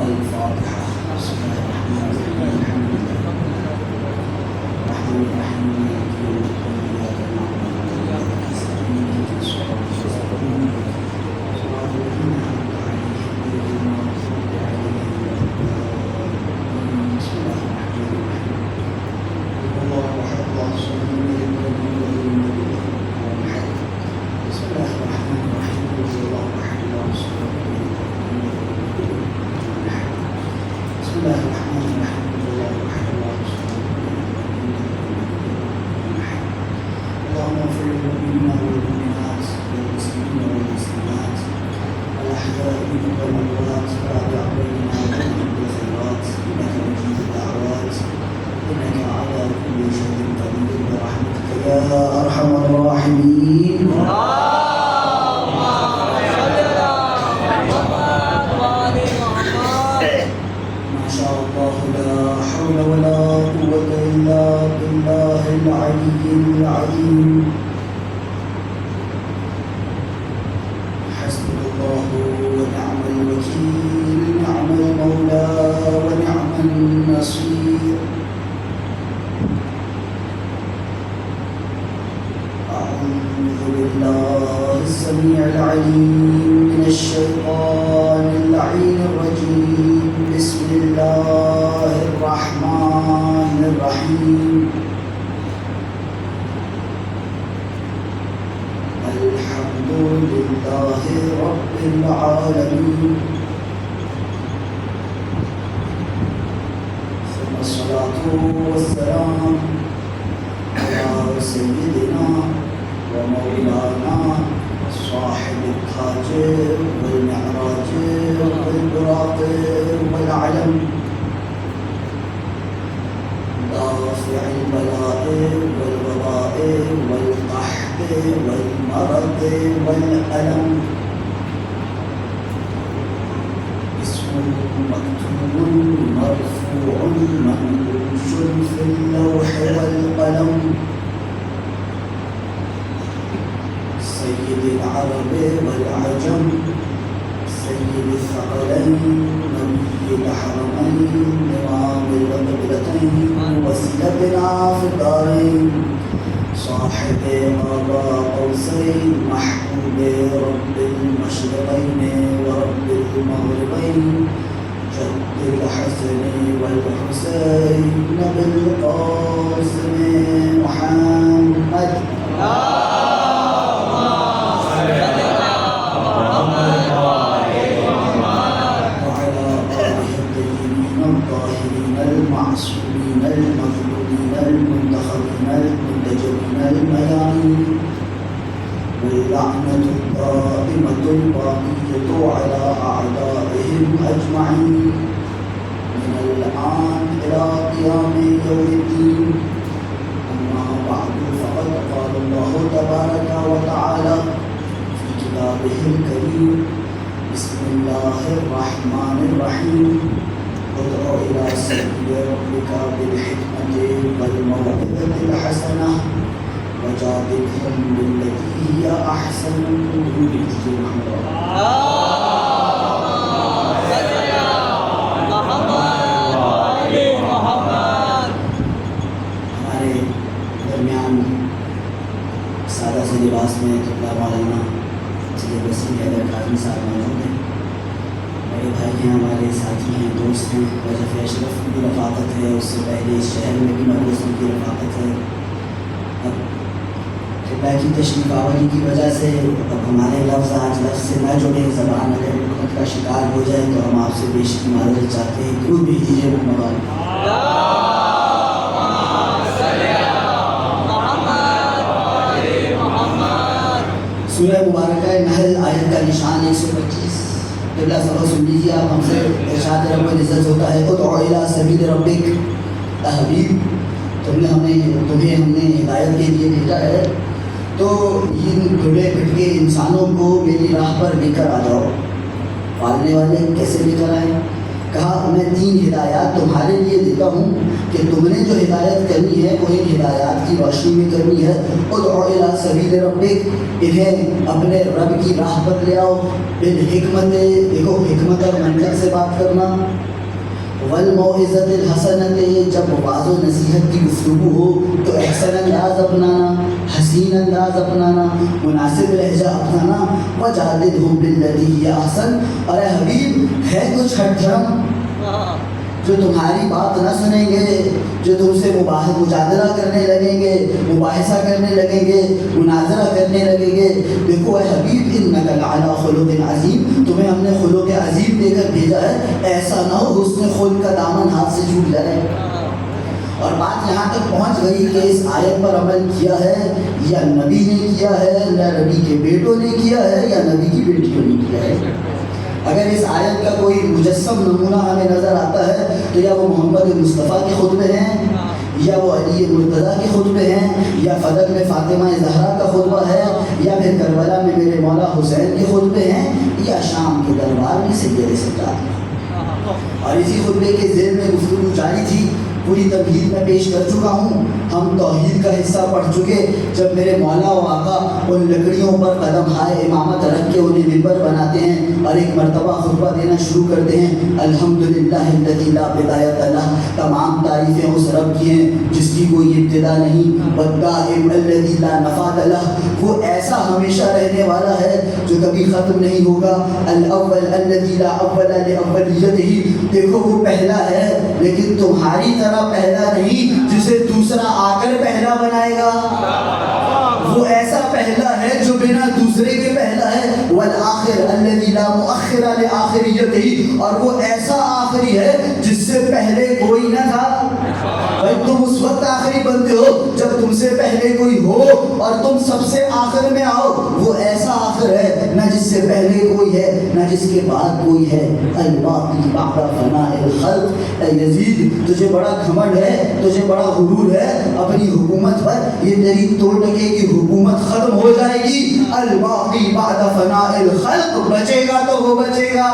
الفاتحة. بسم الله الرحمن الرحيم. الحمد لله الرحمن الرحيم مالك يوم الدين إياك نعبد وإياك نستعين اهدنا الصراط المستقيم صراط الذين أنعمت عليهم غير المغضوب عليهم ولا الضالين. بسم الله الرحمن الرحيم. قل هو الله أحد الله الصمد لم يلد ولم يولد ولم يكن له كفوا أحد. بسم الله الرحمن الرحيم. قل هو الله أحد الله الصمد لم يلد ولم يولد ولم يكن له كفوا أحد. بسم الله الرحمن الرحيم. قل هو الله أحد الله الصمد لم يلد ولم يولد ولم يكن له كفوا أحد. اللهم اغفر للمؤمنين والمؤمنات والمسلمين والمسلمات الأحياء منهم والأموات وتابع بيننا وبينهم بالخيرات إنك مجيب الدعوات إنك على كل شيء قدير برحمتك يا أرحم الراحمين. ما شاء الله لا حول ولا قوة إلا بالله العلي العظيم. حسبنا الله ونعم الوكيل نعم المولى ونعم النصير. أعوذ بالله السميع العليم من الشيطان اللعين الرجيم. بسم الله الرحمن الرحيم. الحمد لله رب العالمين ثم الصلاة والسلام على سيدنا ومولانا صاحب التاج والمعراج والبراق والعلم دافع البلاء والوباء والقحط والمرض والألم. اسم مكتوب مرفوع منقوش في اللوح والقلم. سيد العرب والعجم سيد الثقلين نبي الحرمين إمام القبلتين وسيلتنا في الدارين صاحب قاب قوسين محبوب رب المشرقين ورب المغربين جد الحسن والحسين بالقاسم محمد. المعصومين المظلومين المنتخبين المنتجبين الميامين واللعنة الدائمة الباقية على أعدائهم أجمعين من الآن إلى قيام يوم الدين. أما بعد فقد قال الله تبارك وتعالى في كتابه الكريم بسم الله الرحمن الرحيم. ادع إلى سبيل ربك بالحكمة والموعظة الحسنة وجادلهم بالتي هي أحسن. ہمارے درمیان سادہ سے لباس میں قبلہ مولانا سید وسیم حیدر کاظمی صاحب موجود ہیں. بڑے بھائی ہیں، ہمارے ساتھی ہیں، دوست ہیں. رجب اشرف کی بھی رفاقت ہے، اس سے پہلے اس شہر میں بھی مدرس کی رفاقت ہے. اب قبلہ کی تشریف آوری کی وجہ سے اب ہمارے لفظ آج لفظ سے نہ جڑے، زبان اگر حکومت کا شکار ہو جائے تو ہم آپ سے بیشتر معذرت چاہتے ہیں. درود بھیج دیجیے محمد. سورہ مبارکہ نحل آیت کا نشان 125. قبلہ سبق سن لیجیے آپ ہم سے. ارشاد رب العزت ہوتا ہے ادع الی سبیل ربک. حبیب تمہیں ہم نے ہدایت کے لیے بھیجا ہے تو ان ٹھلے پھٹکے انسانوں کو میری راہ پر لے کر آ جاؤ. پالنے والے کیسے لے کر آئے؟ کہا کہا میں 3 ہدایات تمہارے لیے دیتا ہوں کہ تم نے جو ہدایت کرنی ہے وہ ان ہدایات کی روشنی میں کرنی ہے. ادعو الی سبیل ربک، انہیں اپنے رب کی راہ پر لے آؤ. بالحکمت، دیکھو حکمت اور منطق سے بات کرنا. والموعظۃ الحسنۃ، جب واعظ و نصیحت کی گفتگو ہو تو احسن انداز اپنانا، حسین انداز اپنانا، مناسب لہجہ اپنانا. وجادلہم باللتی ہی احسن، اور اے حبیب ہے کچھ ہٹ دھرم جو تمہاری بات نہ سنیں گے، جو تم سے مجادلہ کرنے لگیں گے، مباحثہ کرنے لگیں گے، مناظرہ کرنے لگیں گے. دیکھو اے حبیب انک لعلی خلق عظیم، تمہیں ہم نے خلق عظیم دے کر بھیجا ہے، ایسا نہ ہو حسن خلق کا دامن ہاتھ سے چھوٹ جائے. اور بات یہاں تک پہنچ گئی کہ اس آیت پر عمل کیا ہے یا نبی نے کیا ہے، یا نبی کے بیٹوں نے کیا ہے، یا نبی کی بیٹیوں نے کیا ہے. اگر اس آیت کا کوئی مجسم نمونہ ہمیں نظر آتا ہے تو یا وہ محمد مصطفیٰ کے خطبے ہیں، یا وہ علی مرتضیٰ کے خطبے ہیں، یا فدق میں فاطمہ زہرا کا خطبہ ہے، یا پھر کربلا میں میرے مولا حسین کے خطبے ہیں، یا شام کے دربار میں سید سجاد. اور اسی خطبے کے ذیل میں گفتگو جاری تھی. پوری تمہید میں پیش کر چکا ہوں. ہم توحید کا حصہ پڑھ چکے. جب میرے مولا و آقا ان لکڑیوں پر قدم ہائے امامت رکھ کے انہیں ممبر بناتے ہیں اور ایک مرتبہ خطبہ دینا شروع کرتے ہیں، الحمدللہ الذی لا بدایۃ لہ، تمام تعریفیں اس رب کی ہیں جس کی کوئی ابتدا نہیں. والدائم الذی لا نفاد لہ، وہ ایسا ہمیشہ رہنے والا ہے جو کبھی ختم نہیں ہوگا. الاول الذی لا اول لاولیتہ، دیکھو وہ پہلا ہے لیکن تمہاری طرح پہلا نہیں جسے دوسرا آ کر پہلا بنائے گا. وہ ایسا پہلا ہے جو بنا دوسرے کے پہلا ہے. والآخر الذی لا مؤخر لآخریتہ، اور وہ ایسا آخری ہے جس سے پہلے کوئی نہ تھا. بھائی تم اس وقت آخری بنتے ہو جب تم سے پہلے کوئی ہو اور تم سب سے آخر میں آؤ. وہ ایسا آخر ہے نہ جس سے پہلے کوئی ہے نہ جس کے بعد کوئی ہے. الباقی بعد فناء الخلق. اے یزید تجھے بڑا گھمنڈ ہے، تجھے بڑا غرور ہے اپنی حکومت پر. یہ تیری 2 ٹکے کی حکومت ختم ہو جائے گی. الباقی بعد فناء الخلق، بچے گا تو وہ بچے گا.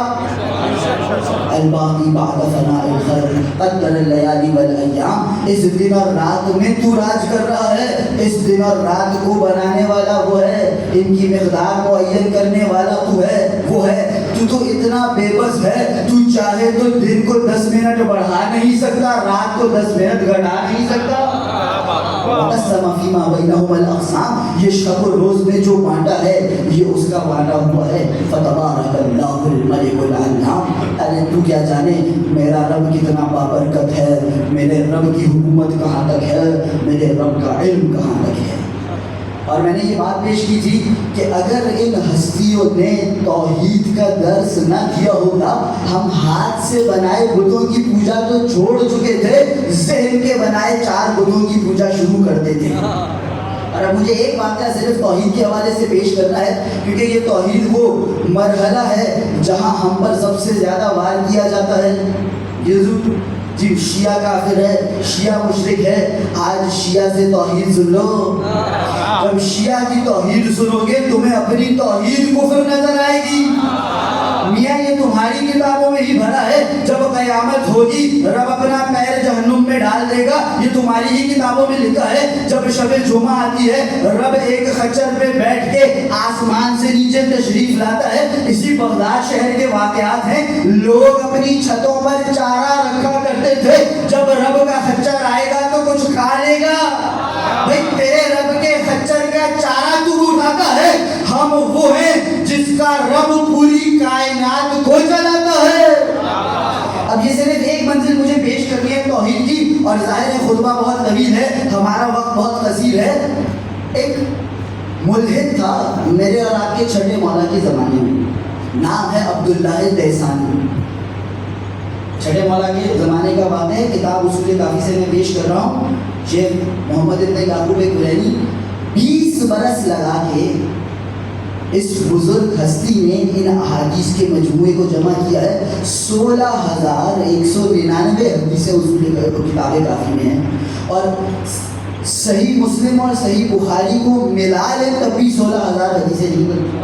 الباقی بعد فناء الخلق قدر اللیالی والایام، اس دن اور رات میں تو راج کر رہا ہے. اس دن اور رات کو بنانے والا وہ ہے، ان کی مقدار معین کرنے والا تو ہے، وہ ہے. تو اتنا بے بس ہے، تو چاہے تو دن کو 10 منٹ بڑھا نہیں سکتا، رات کو 10 منٹ گھٹا نہیں سکتا. وقسم فیما بینہم الاقسام، یہ شب و روز میں جو بانٹا ہے یہ اس کا بانٹا ہوا ہے. فتبارک اللہ الملک العلام. ارے تو کیا جانے میرا رب کتنا بابرکت ہے، میرے رب کی حکومت کہاں تک ہے، میرے رب کا علم کہاں تک ہے. اور میں نے یہ بات پیش کی تھی کہ اگر ان ہستیوں نے توحید کا درس نہ دیا ہوتا، ہم ہاتھ سے بنائے بتوں کی پوجا تو چھوڑ چکے تھے، ذہن کے بنائے 4 بتوں کی پوجا شروع کرتے تھے. اور اب مجھے ایک واقعہ صرف توحید کے حوالے سے پیش کرنا ہے کیونکہ یہ توحید وہ مرحلہ ہے جہاں ہم پر سب سے زیادہ وار کیا جاتا ہے. جی شیعہ کافر ہے، شیعہ مشرک ہے. آج شیعہ سے توحید سن لو. جب شیعہ کی توحید سنو گے تمہیں اپنی توحید کفر نظر آئے گی. میاں یہ تمہاری کتابوں میں ہی بھرا ہے، جب قیامت ہوگی رب اپنا پیر جہنم میں ڈال دے گا، یہ تمہاری ہی کتابوں میں لکھا ہے. جب شب جمعہ آتی ہے رب ایک خچر پہ بیٹھ کے آسمان سے نیچے تشریف لاتا ہے. اسی بغداد شہر کے واقعات ہیں. لوگ اپنی چھتوں پر چارہ رکھا کرتے تھے، جب رب کا خچر آئے گا تو کچھ کھا لے گا. بھائی تیرے رب کے خچر کا چارہ تو اٹھاتا ہے، ہم وہ ہیں جس کا رب پوری کائنات کو چلاتا ہے. اب یہ صرف ایک منزل مجھے پیش کرنی ہے توحید کی، اور ظاہر ہے خطبہ بہت طویل ہے، ہمارا وقت بہت قصیر ہے. ایک ملحد تھا میرے اور آپ کے چھٹے مولا کے زمانے میں، نام ہے عبداللہ دیسانی. چھٹے مولا کے زمانے کا واقعہ ہے، کتاب اصول کافی سے میں پیش کر رہا ہوں. شیخ محمد ابن یعقوب کلینی 20 برس لگا کے اس بزرگ ہستی نے ان احادیث کے مجموعے کو جمع کیا ہے. 16,199 حدیثیں اصول کتاب کافی میں ہیں، اور صحیح مسلم اور صحیح بخاری کو ملا لیں تب بھی 16,000 حدیثیں نہیں بنتی.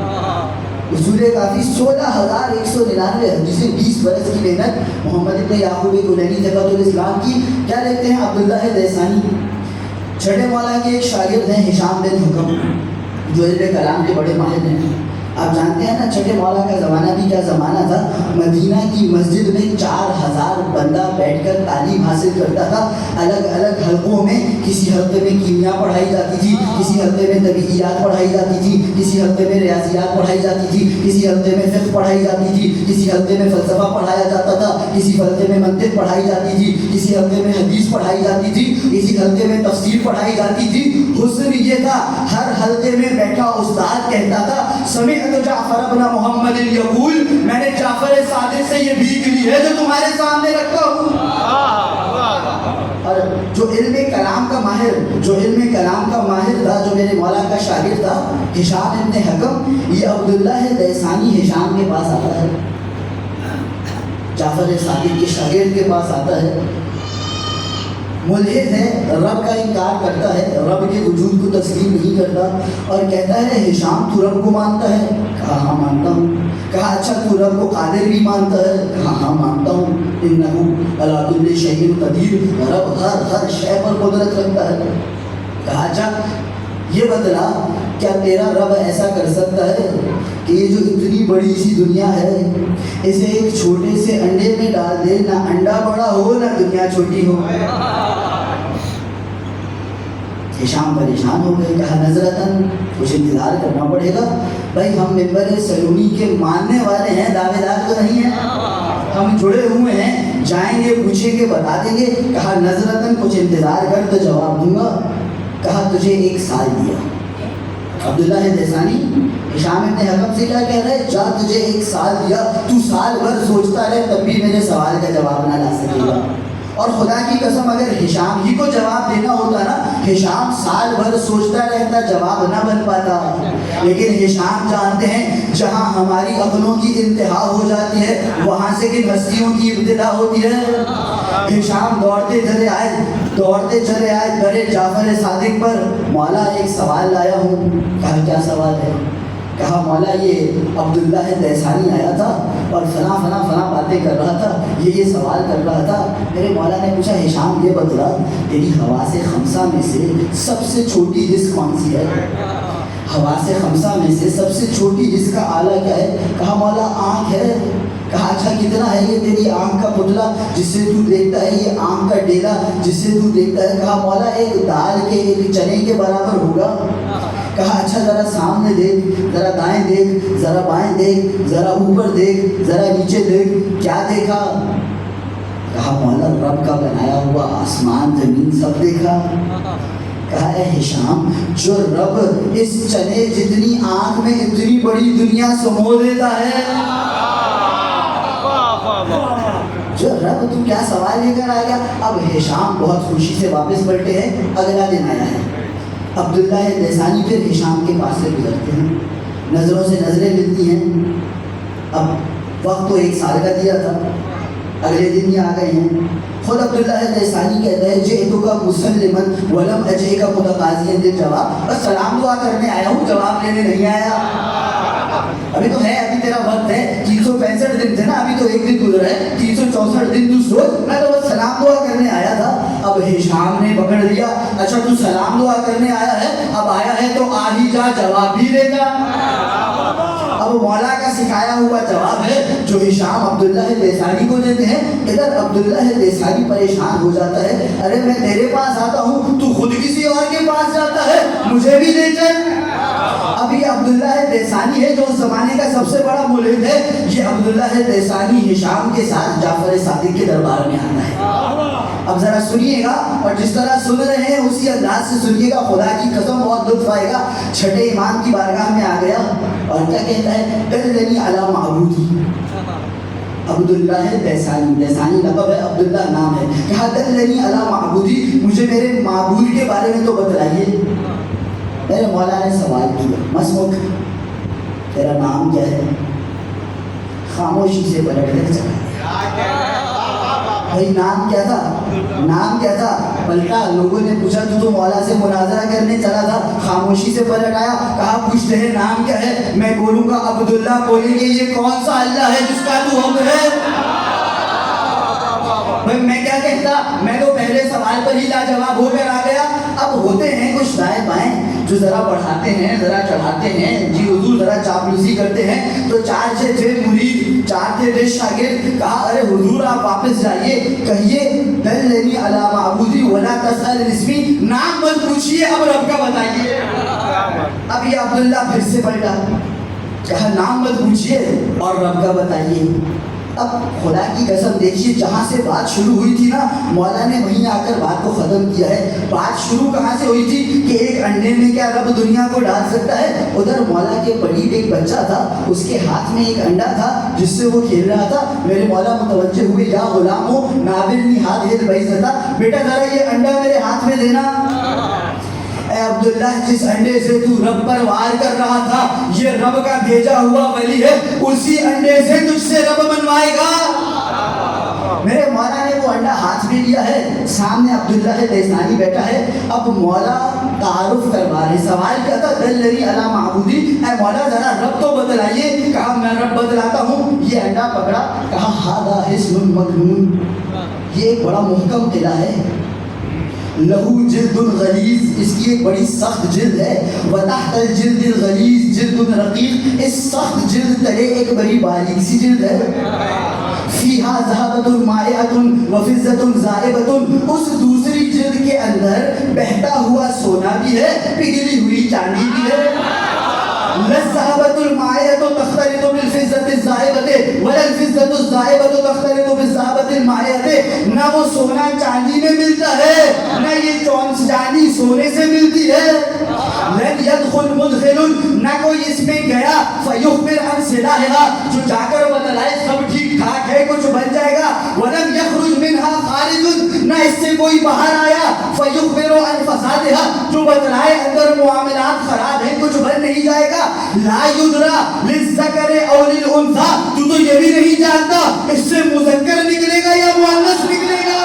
اصول کافی 16,199 حدیثیں، 20 برس کی محنت محمد ابن یعقوب کلینی جگت الاسلام کی. کیا لکھتے ہیں عبداللہ دیسانی؟ چھٹے مولا کے ایک شاگرد ہیں ہشام بن حکم، جو علم کلام کے بڑے ماہر ہیں. آپ جانتے ہیں نا چھٹے مولا کا زمانہ بھی کیا زمانہ تھا. مدینہ کی مسجد میں 4,000 بندہ بیٹھ کر تعلیم حاصل کرتا تھا. الگ الگ حلقوں میں، کسی حلقے میں کیمیا پڑھائی جاتی تھی، کسی حلقے میں طبیعیات پڑھائی جاتی تھی، کسی حلقے میں ریاضیات پڑھائی جاتی تھی، کسی حلقے میں فقہ پڑھائی جاتی تی، کسی حلقے میں فلسفہ پڑھایا جاتا تھا، کسی حلقے میں منطق پڑھائی جاتی تھی، کسی حلقے میں حدیث پڑھائی جاتی تھی، کسی حلقے میں تفسیر پڑھائی جاتی تھی. حسن یہ تھا ہر حلقے میں بیٹھا استاد کہتا تھا سمعت جعفر ابن محمد یقول، میں نے جعفر صادق سے یہ بھیک لی ہے جو تمہارے سامنے رکھتا ہوں. اور جو علم کلام کا ماہر تھا، جو میرے مولا کا شاگرد تھا ہشام ابن حکم، یہ عبداللہ دیسانی ہشام کے پاس آتا ہے، جعفر صادق کے شاگرد کے پاس آتا ہے. ملحد ہے، رب کا انکار کرتا ہے، رب کے وجود کو تسلیم نہیں کرتا، اور کہتا ہے ہشام تو رب کو مانتا ہے؟ کہا ہاں مانتا ہوں. کہا اچھا تو رب کو قادر بھی مانتا ہے؟ کہا ہاں مانتا ہوں. انہ علی کل شیء قدیر، رب ہر شے پر قدرت رکھتا ہے. کہا اچھا یہ بتلا کیا تیرا رب ایسا کر سکتا ہے کہ یہ جو اتنی بڑی سی دنیا ہے اسے ایک چھوٹے سے انڈے میں ڈال دے، نہ انڈا بڑا ہو نہ دنیا چھوٹی ہو؟ ہشام پریشان ہو گئے. کہا نظرتاً کچھ انتظار کرنا پڑے گا. بھائی ہم ممبر سلونی کے ماننے والے ہیں، دعوے دار تو نہیں ہیں، ہم جڑے ہوئے ہیں، جائیں گے پوچھیں گے بتا دیں گے. کہا نظرتاً کچھ انتظار کر تو جواب دوں گا. کہا تجھے 1 سال دیا. عبداللہ دیسانی ہشام ابن حکم سے کیا کہہ رہے؟ جا تجھے 1 سال دیا، تو سال بھر سوچتا رہے تب بھی میرے سوال کا جواب نہ لا سکے گا. اور خدا کی قسم اگر ہشام ہی کو جواب دینا ہوتا نا، ہشام سال بھر سوچتا رہتا، جواب نہ بن پاتا. لیکن ہشام جانتے ہیں جہاں ہماری عقلوں کی انتہا ہو جاتی ہے وہاں سے کن ہستیوں کی ابتدا ہوتی ہے. ہشام دوڑتے چلے آئے بڑے جعفر صادق پر. مولا ایک سوال لایا ہوں. کہا کیا سوال ہے؟ کہا مولا یہ عبداللہ دیسانی آیا تھا اور فلاں باتیں کر رہا تھا، یہ سوال کر رہا تھا. میرے مولا نے پوچھا ہشام یہ بتلا تیری حواس خمسہ میں سے سب سے چھوٹی حص کون سی ہے؟ حواس خمسہ میں سے سب سے چھوٹی حص کا آلہ کیا ہے؟ کہا مولا آنکھ ہے. کہا اچھا کتنا ہے یہ تیری آنکھ کا پتلا جس سے تو دیکھتا ہے، یہ آنکھ کا ڈیلا جس سے تو دیکھتا ہے؟ کہا مولا ایک دال کے ایک چنے کے برابر ہوگا. کہا اچھا ذرا سامنے دیکھ، ذرا دائیں دیکھ، ذرا بائیں دیکھ، ذرا اوپر دیکھ، ذرا نیچے دیکھ. کیا دیکھا؟ کہا مولا رب کا بنایا ہوا آسمان زمین سب دیکھا. کہا اے ہشام جو رب اس چنے جتنی آنکھ میں اتنی بڑی دنیا سمو دیتا ہے، جو رب تو کیا سوال لے کر آ گیا. اب ہشام بہت خوشی سے واپس پلٹے ہیں. اگلا دن آیا ہے. عبداللہ دیسانی پھر ہشام کے پاس سے گزرتے ہیں، نظروں سے نظریں ملتی ہیں. اب وقت تو 1 سال کا دیا تھا، اگلے دن ہی آ گئے ہیں. خود عبداللہ دیسانی کہتا ہے جئتک مسلماً ولم اجئک متقاضیا للجواب، بس سلام دعا کرنے آیا ہوں، جواب لینے نہیں آیا. ابھی تو ہے، ابھی تیرا وقت ہے. 365 دن تھے نا، ابھی تو 1 دن گزرا ہے. 364 دن تو سوچ، میں تو بس سلام دعا کرنے آیا تھا. اب ہشام نے پکڑ لیا، اچھا تو سلام دعا کرنے آیا ہے، اب آیا ہے تو آ ہی جا، جواب بھی دے گا. اب مولا کا سکھایا ہوا جواب ہے جو ہشام عبداللہ دیسانی کو دیتے ہیں. ادھر عبداللہ دیسانی پریشان ہو جاتا ہے، ارے میں تیرے پاس آتا ہوں تو خود کسی اور کے پاس جاتا ہے، مجھے بھی لے چل. اب یہ عبداللہ دیسانی ہے جو اس زمانے کا سب سے بڑا ملحد ہے. یہ عبداللہ دیسانی ہشام کے ساتھ جعفر صادق کے دربار میں آتا ہے. اب ذرا سنیے گا، اور جس طرح سن رہے ہیں اسی انداز سے سنیے گا، خدا کی قسم بہت لطف آئے گا. چھٹے امام کی بارگاہ میں آ گیا اور کیا کہتا ہے؟ دلنی علی معبودی. عبداللہ دیسانی لقب ہے، عبداللہ نام ہے. کہا دلنی علی معبودی، مجھے میرے معبود کے بارے میں تو بتلائیے. میرے مولا نے سوال کیا مسمک، تیرا نام کیا ہے؟ خاموشی سے پلٹ کر چلا. بھائی نام کیا تھا؟ پلٹا, لوگوں نے پوچھا تو مولا سے مناظرہ کرنے چلا تھا, خاموشی سے پلٹ آیا, کہا پوچھتے ہیں نام کیا ہے, میں بولوں گا عبداللہ, بولیں گے یہ کون سا اللہ ہے جس کا تو حکم ہے. بھائی میں کیا کہتا, میں تو پہلے سوال پر ہی لاجواب ہو کر آ گیا. اب ہوتے ہیں کچھ دائیں بائیں جو ذرا بڑھاتے ہیں, ذرا چڑھاتے ہیں, جی حضور ذرا چاپلوسی کرتے ہیں. تو 4 سے 6 مرید, 4 سے 6 شاگرد, کہا ارے حضور آپ واپس جائیے, کہیے دلنی علی معبودی ولا تسأل اسمی, نام مت پوچھیے, اب رب کا بتائیے. اب یہ عبداللہ پھر سے پلٹا, کہا نام مت پوچھیے اور رب کا بتائیے. اب خدا کی قسم دیکھیے, جہاں سے بات شروع ہوئی تھی نا, مولا نے وہیں آ کر بات کو ختم کیا ہے. بات شروع کہاں سے ہوئی تھی کہ ایک انڈے میں کیا رب دنیا کو ڈال سکتا ہے. ادھر مولا کے قریب ایک بچہ تھا, اس کے ہاتھ میں ایک انڈا تھا جس سے وہ کھیل رہا تھا. میرے مولا متوجہ ہوئے, یا غلامو ناولنی هذه البیضۃ, بیٹا ذرا یہ انڈا میرے ہاتھ میں دینا. اے عبداللہ, جس انڈے سے تو رب پر وار کر رہا تھا, یہ رب کا بھیجا ہوا ولی ہے, اسی انڈے سے تجھ سے رب منوائے گا. میرے مولا نے وہ انڈا ہاتھ میں لیا ہے, سامنے عبداللہ دیسانی بیٹھا ہے. اب مولا تعارف کروا رہے, سوال کیا تھا, دلنی علی معبودی, اے مولا ذرا رب تو بتلائیے. کہا میں رب بتلاتا ہوں. یہ انڈا پکڑا, کہا ھذا حصن مکنون, یہ ایک بڑا محکم قلعہ ہے. لہو جلد غلیظ, اس کی ایک بڑی سخت جلد ہے. وتحت الجلد الغلیظ جلد رقیق, اس سخت جلد تلے ایک بڑی باریک سی جلد ہے. فیہا ذہبۃ مائعۃ وفضۃ ذائبۃ, اس دوسری جلد کے اندر بہتا ہوا سونا بھی ہے, پگھلی ہوئی چاندی بھی ہے. للذهبۃ المائعۃ تختلط بالفضۃ الذائبۃ ولا الفضۃ الذائبۃ تختلط بالذهبۃ المائعۃ, نہ وہ سونا چاندی میں ملتا ہے, نہ یہ چاندی سونے سے ملتی ہے. لن يدخل مدخل, نہ کوئی اس میں گیا فیخبر عن صلاحها, جو جا کر بتلائے سب ٹھیک ٹھاک ہے, کچھ بن جائے گا. ولم يخرج منها خارج, نہ اس سے کوئی باہر آیا فیخبر عن فسادها, جو بتلائے اندر معاملات خراب ہیں, کچھ بن نہیں جائے گا. لا یدرا للذکر او للانثی, تو یہ بھی نہیں جانتا اس سے مذکر نکلے گا یا مؤنث نکلے گا.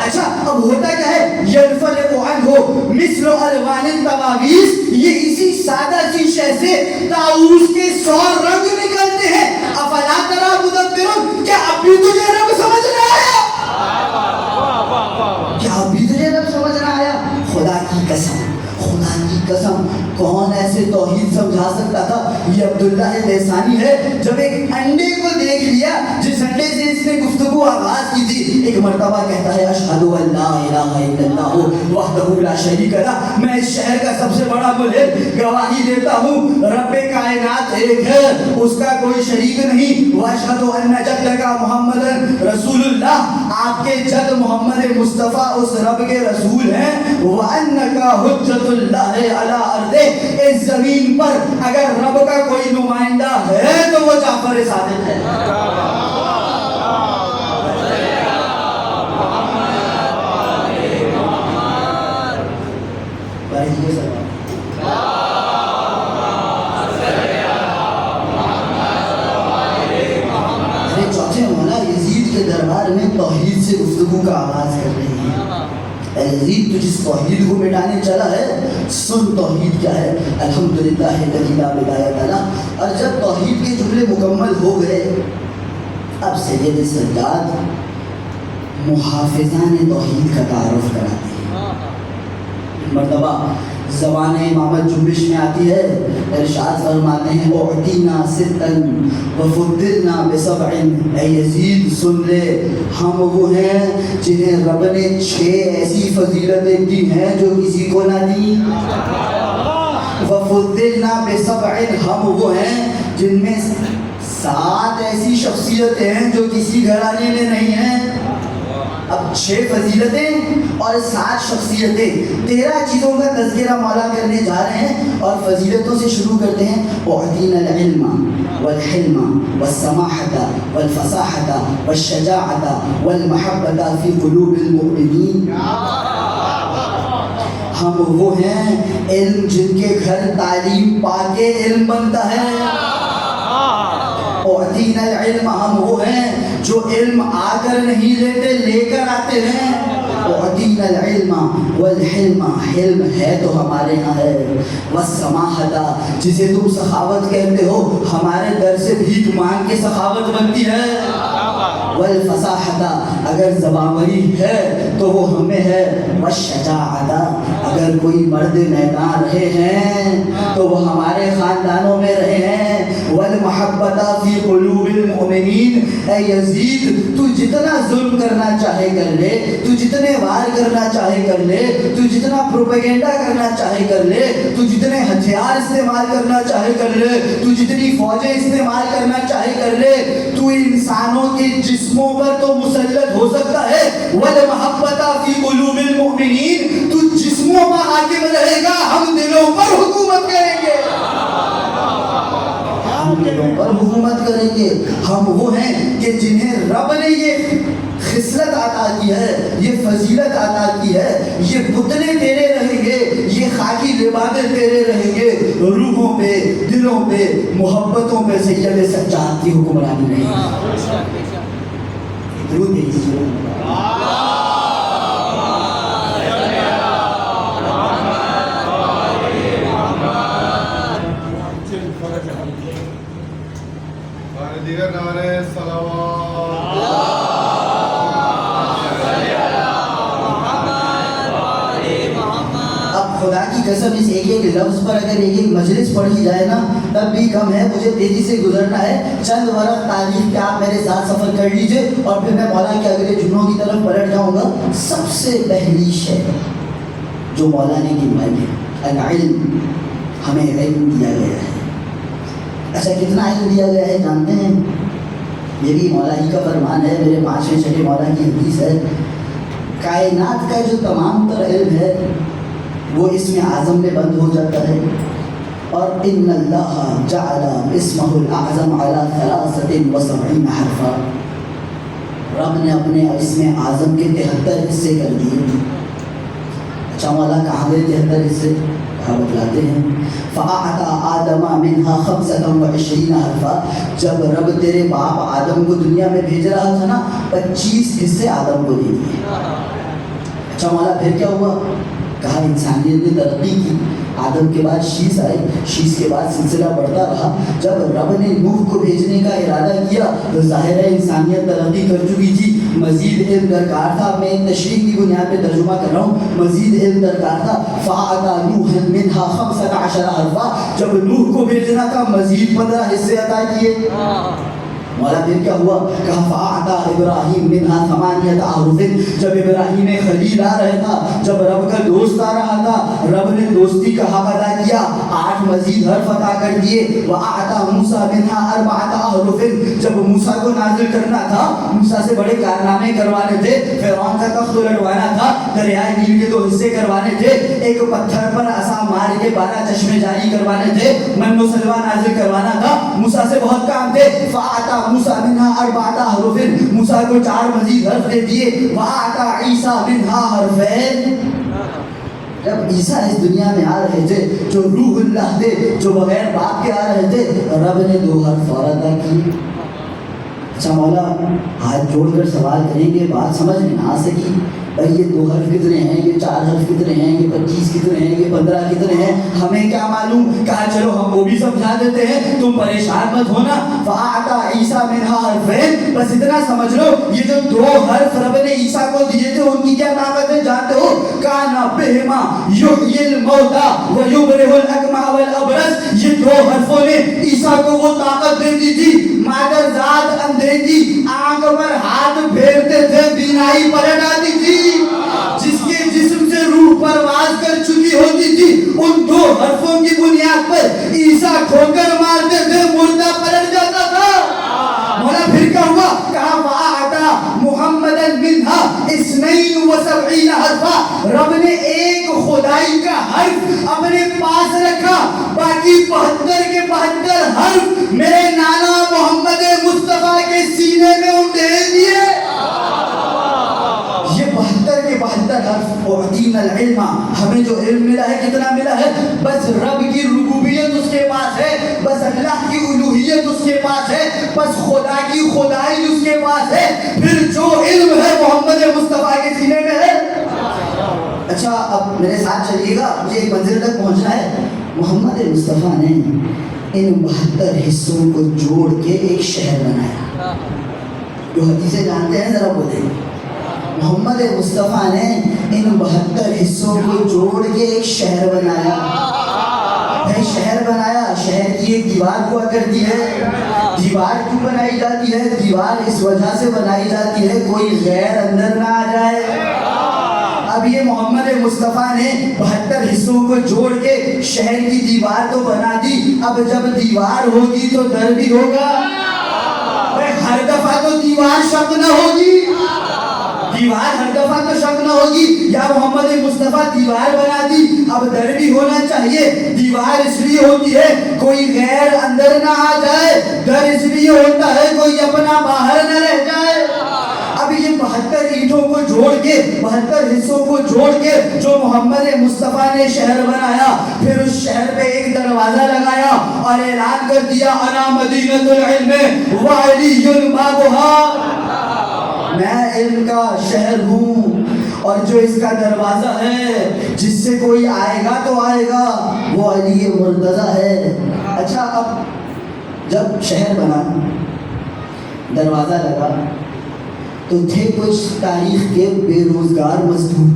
اچھا اب ہوتا کیا ہے, ينفلق عنه مثل الوان الطواویس, یہ اسی سادہ سی شے سے طاؤس کے 100 رنگ نکلتے ہیں. افلا تری مدبر, کیا اب بھی تجھے رب سمجھ نہ آیا, کیا اب بھی تجھے رب سمجھ نہ آیا. خدا کی قسم, خدا کی قسم, کون ایسے توحید سمجھا سکتا تھا. یہ عبداللہ دیسانی ہے. جب ایک انڈے کو دیکھ لیا, جس انڈے سے اس نے گفتگو آغاز کی تھی, ایک مرتبہ کہتا ہے اشہد ان لا الہ الا اللہ وحدہ لا شریک لہ, میں اس شہر کا سب سے بڑا ملحد, گواہی دیتا ہوں رب کائنات ایک ہے, اس کا کوئی شریک نہیں. واشہد ان جدک محمد رسول اللہ, آپ کے جد محمد مصطفیٰ اس رب کے رسول ہیں. وانک حجت اللہ علی ارض, اس زمین پر اگر رب کا کوئی نمائندہ ہے تو وہ جعفر صادق ہے. چوتھے مولا یزید کے دربار میں توحید سے گفتگو کا آغاز کر رہے ہیں. اے یزید, تو جس توحید کو مٹانے چلا ہے, سن توحید کیا ہے. الحمدللہ الذی لا بدایۃ لہ. اور جب توحید کے جملے مکمل ہو گئے, اب سید سجاد محافظان توحید کا تعارف کراتے ہیں. مرتبہ زبان امامت جنبش میں آتی ہے, ارشاد فرماتے ہیں اعطینا ستن وفضلنا بسبع. اے یزید سن لے, ہم وہ ہیں جنہیں رب نے 6 ایسی فضیلتیں دی ہیں جو کسی کو نہ دی. وفضلنا بسبع, ہم وہ ہیں جن میں 7 ایسی شخصیتیں ہیں جو کسی گھرانے میں نہیں ہیں. اب 6 فضیلتیں اور 7 شخصیتیں, 13 چیزوں کا تذکرہ مولا کرنے جا رہے ہیں. اور فضیلتوں سے شروع کرتے ہیں. اعطینا العلم والحلم والسماحة والفصاحة والشجاعة والمحبة في قلوب المؤمنين. ہم وہ ہیں علم جن کے گھر تعلیم پا کے علم بنتا ہے. اعطینا العلم, ہم وہ ہیں جو علم آ کر نہیں لیتے, لے کر آتے ہیں. اعطینا العلم والحلم، حلم ہے تو ہمارے یہاں ہے، والسماحۃ جسے تم سخاوت کہتے ہو ہمارے در سے بھیک مانگ کے سخاوت بنتی ہے، والفصاحۃ اگر زبانوری ہے تو وہ ہمیں ہے، والشجاعۃ اگر کوئی مرد میدان رہے ہیں تو وہ ہمارے خاندانوں میں رہے ہیں، والمحبۃ فی قلوب المؤمنین اے یزید تو جتنا ظلم کرنا چاہے کر لے، تو جتنے وار کرنا چاہے کر لے، تو جتنا پروپیگنڈا کرنا چاہے کر لے، تو جتنے ہتھیار استعمال کرنا چاہے کر لے، تو جتنی فوجیں استعمال کرنا چاہے کر لے، تو انسانوں کے جسموں پر تو مسلط ہو سکتا ہے، والمحبۃ فی قلوب المؤمنین تو جسموں پر حاکم رہے گا، ہم دلوں پر حکومت کریں گے، ہم دلوں پر حکومت کریں گے۔ ہم وہ ہیں کہ جنہیں رب نے یہ خصلت عطا کی ہے، یہ فضیلت عطا کی ہے، یہ پتلے تیرے رہیں گے، یہ خاکی لبادے تیرے رہیں گے، روحوں پہ دلوں پہ محبتوں پہ سید سجاد کی حکمرانی رہے گی۔ درود بھیجیے۔ دیگر نعرے صلوات۔ اب خدا کی قسم اس ایک ایک لفظ پر اگر ایک ایک مجلس پڑھی جائے نا تب بھی کم ہے، مجھے تیزی سے گزرنا ہے، چند ورق تعریف کے آپ میرے ساتھ سفر کر لیجئے اور پھر میں مولا کے اگلے جملوں کی طرف پلٹ جاؤں گا۔ سب سے پہلی شے جو مولا نے گنوائی ہے العلم، ہمیں علم دیا گیا ہے۔ اچھا کتنا علم دیا گیا ہے جانتے ہیں؟ یہ بھی مولا ہی کا فرمان ہے، میرے 5ویں چھٹے مولا کی حدیث ہے، کائنات کا جو تمام تر علم ہے وہ اسم اعظم میں بند ہو جاتا ہے، اور ان اللہ جعل اسمہ الاعظم علی 73 حرفا، رب نے اپنے اسم اعظم کے 73 حصے کر دیے۔ اچھا مولا کہاں گئے 73 حصے؟ کہاں بتلاتے ہیں، فَأَعْطَى آدَمَ مِنْهَا 25 حرفا، جب رب تیرے باپ آدم کو دنیا میں بھیج رہا تھا نا 25 حصے آدم کو دے دیے۔ اچھا مولا پھر کیا ہوا؟ کہا انسانیت نے ترقی کی، آدم کے بعد شیس آئی، شیس کے بعد سلسلہ بڑھتا رہا، جب رب نے نوح کو بھیجنے کا ارادہ کیا تو ظاہر ہے انسانیت ترقی کر چکی تھی، مزید علم درکار تھا، میں تشریح کی بنیاد پہ ترجمہ کر رہا ہوں، مزید علم درکار تھا۔ فَأَعْطَى نُوحًا مِنْهَا 15 حرفا، جب نوح کو بھیجنا تھا مزید 15 حصے عطا کیے۔ مولا پھر کیا ہوا؟ کہا فَأَعْطَى إِبْرَاهِيمَ مِنْهَا 8 أحرف، جب ابراہیم خلیل آ رہا تھا، جب رب کا دوست آ رہا تھا، رب نے دوستی کا حق ادا کیا، 8 مزید حرف عطا کر دیے۔ وَأَعْطَى مُوسَى مِنْهَا 4 أحرف، جب موسیٰ کو نازل کرنا تھا، موسیٰ سے بڑے کارنامے کروانے تھے، فرعون کا تخت الٹوانا تھا، دریائے نیل کے 2 حصے کروانے تھے، ایک پتھر پر عصا مار کے 12 چشمے جاری کروانے تھے، من و سلوہ نازل کروانا تھا، موسیٰ سے بہت کام تھے۔ فَأَعْطَى موسیٰ منہا 4 أحرف، موسیٰ کو 4 مزید حرف دے دیے۔ وَأَعْطَى عیسیٰ منہا حرفین، جب عیسیٰ اس دنیا میں آ رہے تھے، جو روح اللہ تھے، جو بغیر باپ کے آ رہے تھے، رب نے 2 حرف اور عطا کیے۔ اچھا مولا ہاتھ جوڑ کر سوال کریں گے، بات سمجھ میں نہ آ سکی، بھائی یہ 2 حرف کتنے ہیں، یہ 4 حرف کتنے ہیں، یہ 25 کتنے ہیں، یہ 15 کتنے ہیں، ہمیں کیا معلوم؟ کہا چلو ہم وہ بھی سمجھا دیتے ہیں، تم پریشان مت ہونا۔ فَأَعْطَى عیسیٰ مِنْهَا حرفین، بس اتنا سمجھ لو یہ جو 2 حرف رب نے عیسیٰ کو دیے تھے ان کی کیا طاقت ہے جانتے ہو؟ کَانَ بِهِمَا يُحْيِي الْمَوْتَى وَيُبْرِئُ الْأَكْمَحَ وَالْأَبْرَصَ، یہ 2 حرفوں نے عیسیٰ کو وہ طاقت دے دی تھی، مادر ذات اندھیری آنکھ پر ہاتھ پھیرتے تھے بینائی پلٹ آتی تھی، جس کے جسم سے روح پرواز کر چکی ہوتی تھی، ان 2 حرفوں کی بنیاد پر عیسیٰ ٹھوکر مارتے تھے، مردہ پلٹ جاتا تھا۔ مولا پھر کیا ہوا؟ کہا وَأَعْطَى مُحَمَّدًا مِنْهَا 72 حرفا، رب نے ایک خدائی کا حرف اپنے پاس رکھا، باقی 72 کے 72 حرف میرے نانا محمد مصطفیٰ کے سینے میں انڈیل دیے۔ یہ 72 کے 72 حرف، اعطینا العلم، ہمیں جو علم ملا ہے کتنا ملا ہے؟ بس رب کی ربوبیت اس کے پاس ہے، بس اللہ کی الوہیت اس کے پاس ہے، بس خدا کی خدائی اس کے پاس ہے، پھر جو علم ہے محمد مصطفیٰ کے سینے میں ہے۔ ایک منزل تک پہنچنا ہے. محمد مصطفیٰ نے ان 72 حصوں کو جوڑ کے ایک شہر بنایا. جو حدیثیں جانتے ہیں ذرا بولیں. محمد مصطفیٰ نے ان 72 حصوں کو جوڑ کے ایک شہر بنایا. شہر بنایا. شہر کی ایک دیوار ہوا کرتی ہے. دیوار کیوں بنائی جاتی ہے؟ دیوار اس وجہ سے بنائی جاتی ہے کوئی غیر اندر نہ آ جائے. اب یہ محمد مصطفیٰ نے 72 حصوں کو جوڑ کے شہر کی دیوار تو بنا دی. اب جب دیوار ہوگی تو در بھی ہوگا. ہر دفعہ تو دیوار شک نہ ہوگی. دیوار ہر دفعہ تو شک نہ ہوگی. یا محمد مصطفیٰ دیوار بنا دی, اب در بھی ہونا چاہیے. دیوار اس لیے ہوتی ہے کوئی غیر اندر نہ آ جائے. در اس لیے ہوتا ہے کوئی اپنا باہر نہ رہ جائے. اب یہ 72 اینٹوں کو جوڑ کے 72 حصوں کو جوڑ کے جو محمد مصطفیٰ نے شہر بنایا, پھر اس شہر پہ ایک دروازہ لگایا اور اعلان کر دیا انا مدینۃ العلم وعلی بابها, میں علم کا شہر ہوں اور جو اس کا دروازہ ہے جس سے کوئی آئے گا تو آئے گا وہ علی مرتضیٰ ہے. اچھا, اب جب شہر بنا, دروازہ لگا, تو تھے کچھ تاریخ کے بے روزگار مزدور.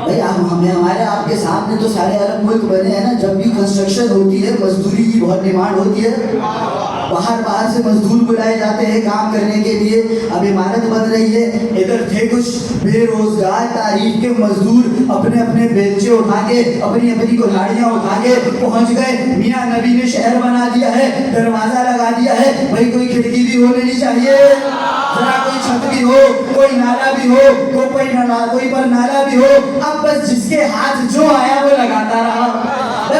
بھائی ہمارے آپ کے سامنے تو سارے عرب ملک بنے ہیں نا. جب بھی کنسٹرکشن ہوتی ہے مزدوری کی بہت ڈیمانڈ ہوتی ہے. باہر سے مزدور بلائے جاتے ہیں کام کرنے کے لیے. اب عمارت بن رہی ہے, ادھر تھے کچھ بے روزگار تاریخ کے مزدور اپنے اپنے بیلچے اٹھا کے اپنی اپنی کلاڑیاں اٹھا کے پہنچ گئے. میاں نبی نے شہر بنا دیا ہے, دروازہ لگا دیا ہے. بھائی کوئی کھڑکی بھی ہو لینی چاہیے, ذرا کوئی چھت بھی ہو, کوئی نالا بھی ہو, کوئی پر نالا بھی ہو. اب بس جس کے ہاتھ جو آیا وہ لگاتا رہا.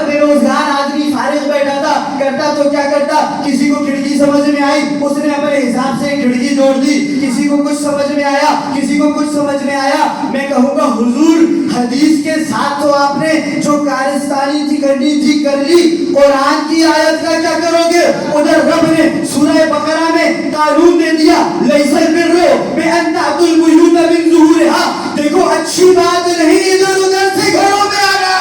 بے روزگار آدمی فارغ بیٹھا تھا, کرتا تو کیا کرتا, کسی کو کھڑکی سمجھ میں آئی اس نے اپنے حساب سے کھڑکی جوڑ دی, کسی کو کچھ سمجھ میں آیا, کسی کو کچھ سمجھ میں آیا. میں کہوں گا حضور حدیث کے ساتھ تو آپ نے جو کارستانی تھی کرنی تھی کر لی, قرآن کی آیت کا کیا کرو گے؟ ادھر رب نے سورہ بقرہ میں قانون دے دیا لیس البر بان تأتوا البیوت من ظہورها. دیکھو اچھی بات نہیں ادھر ادھر سے گھروں میں آنا.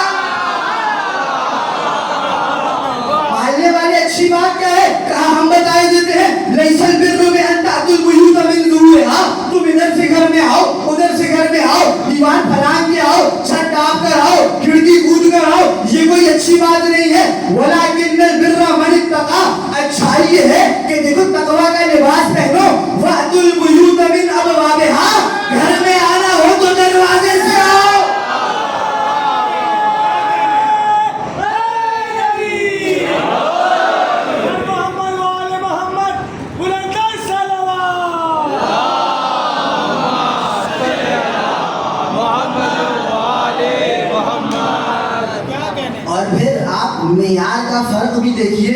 اچھی بات کیا ہے؟ کہاں ہم بتائے دیتے ہیں لیس البر بان تأتوا البیوت من ظہورها. تم ادھر سے گھر میں آؤ, ادھر سے گھر میں آؤ, دیوان پھلانگ کے آؤ, چھت ٹاپ کر آؤ, کھڑکی کود کر آؤ, یہ کوئی اچھی بات نہیں ہے. ولکن البر من اتقى. اچھائی یہ ہے کہ دیکھو تقوی کا لباس پہنو. وأتوا البیوت من ابوابها. گھر میں آنا ہو تو دروازے سے آؤ. معیار کا فرق بھی دیکھیے.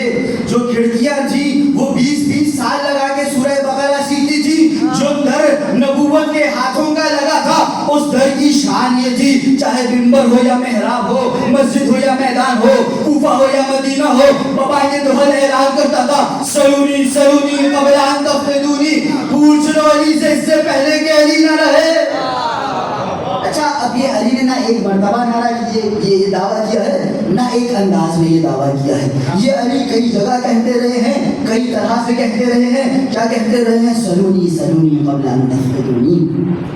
جو کھڑکیاں تھی وہ 20-20 سال لگا کے سورہ بقرہ سیکھتی تھی. جو در نبوت کے ہاتھوں کا لگا تھا اس در کی شان یہ تھی, چاہے ممبر ہو یا محراب ہو, مسجد ہو یا میدان ہو, کوفہ ہو یا مدینہ ہو, بابا یہ دہل اعلان کرتا تھا سلونی سلونی قبل ان تفقدونی. پوچھ لو علی سے اس سے پہلے کہ علی نہ رہے. اچھا, اب یہ علی نے نہ ایک مرتبہ نعرہ یہ دعویٰ کیا ہے, نہ ایک انداز میں یہ دعویٰ کیا ہے. یہ علی کئی جگہ کہتے رہے ہیں, کئی طرح سے کہتے رہے ہیں. کیا کہتے رہے ہیں؟ سلونی سلونی قبل ان تفقدونی.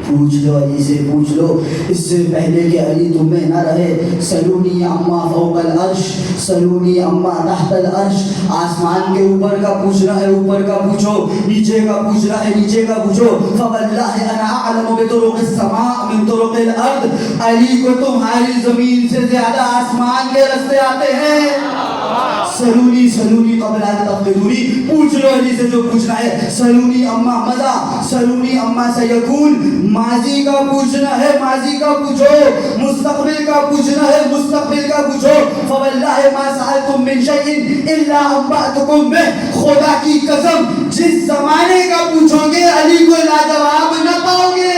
پوچھ لو علی سے, پوچھ لو اس سے پہلے کہ علی تمہیں نہ رہے. سلونی اما فوق العرش, سلونی اما تحت العرش. آسمان کے اوپر کا پوچھنا ہے اوپر کا پوچھو, نیچے کا پوچھنا ہے نیچے کا پوچھو. فواللہ انا اعلم بطرق السماء من طرق الارض. علی کو تمہاری زمین سے زیادہ آسمان کے رستے آتے ہیں. سلونی سلونی قبل ان تفقدونی. پوچھ لو علی سے جو پوچھنا ہے. سلونی اما مضی, سلونی اما سیکون. ماضی کا پوچھنا ہے ماضی کا پوچھو, مستقبل کا پوچھنا ہے مستقبل کا پوچھو. فواللہ ما سألتم من شیء الا انبأتکم بہ. خدا کی قسم جس زمانے کا پوچھو گے علی کو لاجواب نہ پاؤ گے.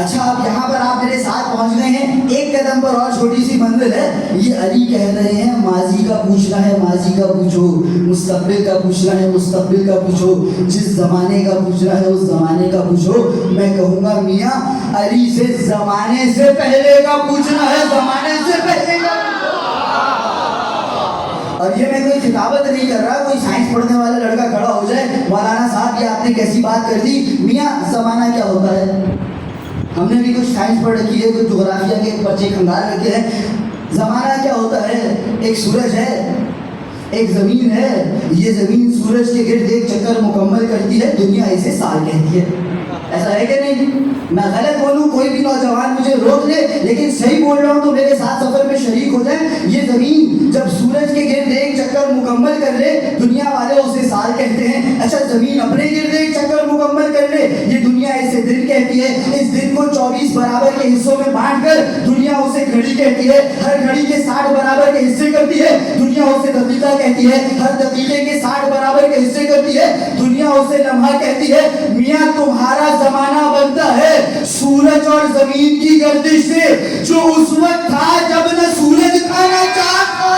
اچھا, اب یہاں پر آپ میرے ساتھ پہنچ گئے ہیں. ایک قدم پر اور چھوٹی سی منزل ہے. یہ علی کہہ رہے ہیں ماضی کا پوچھنا ہے ماضی کا پوچھو, مستقبل کا پوچھنا ہے مستقبل کا پوچھو، جس زمانے کا پوچھنا ہے اس زمانے کا پوچھو. میں کہوں گا میاں علی سے زمانے سے پہلے کا پوچھنا ہے، زمانے سے پہلے کا. اور یہ میں کوئی خطابت نہیں کر رہا، کوئی سائنس پڑھنے والا لڑکا کھڑا ہو جائے مولانا صاحب یہ آپ نے کیسی بات کر دی. میاں زمانہ کیا ہوتا ہے؟ ہم نے بھی کچھ سائنس پڑھ رکھی ہے، کچھ جغرافیہ کے بچے کھنگال رکھے ہیں. زمانہ کیا ہوتا ہے؟ ایک سورج ہے، ایک زمین ہے، یہ زمین سورج کے گرد ایک چکر مکمل کرتی ہے، دنیا اسے سال کہتی ہے. ایسا ہے کہ نہیں؟ میں غلط بولوں کوئی بھی نوجوان مجھے روک لے، لیکن صحیح بول رہا ہوں تو میرے ساتھ سفر میں شریک ہو جائیں. یہ زمین جب سورج کے گرد ایک چکر مکمل کر لے دنیا والے اسے سال کہتے ہیں. اچھا زمین اپنے گرد ایک چکر مکمل کر لے، یہ دنیا اسے دن کہتی ہے. اس دن کو 24 برابر کے حصوں میں بانٹ کر دنیا اسے گھڑی کہتی ہے. ہر گھڑی کے 60 برابر کے حصے کرتی ہے، دنیا اسے دقیقہ کہتی ہے. ہر دقیقے کے 60 برابر کے حصے کرتی ہے، دنیا اسے لمحہ کہتی ہے. میاں تمہارا زمانہ بنتا ہے سورج اور زمین کی گردش سے، جو اس وقت تھا جب نہ سورج تھا نہ چاند تھا.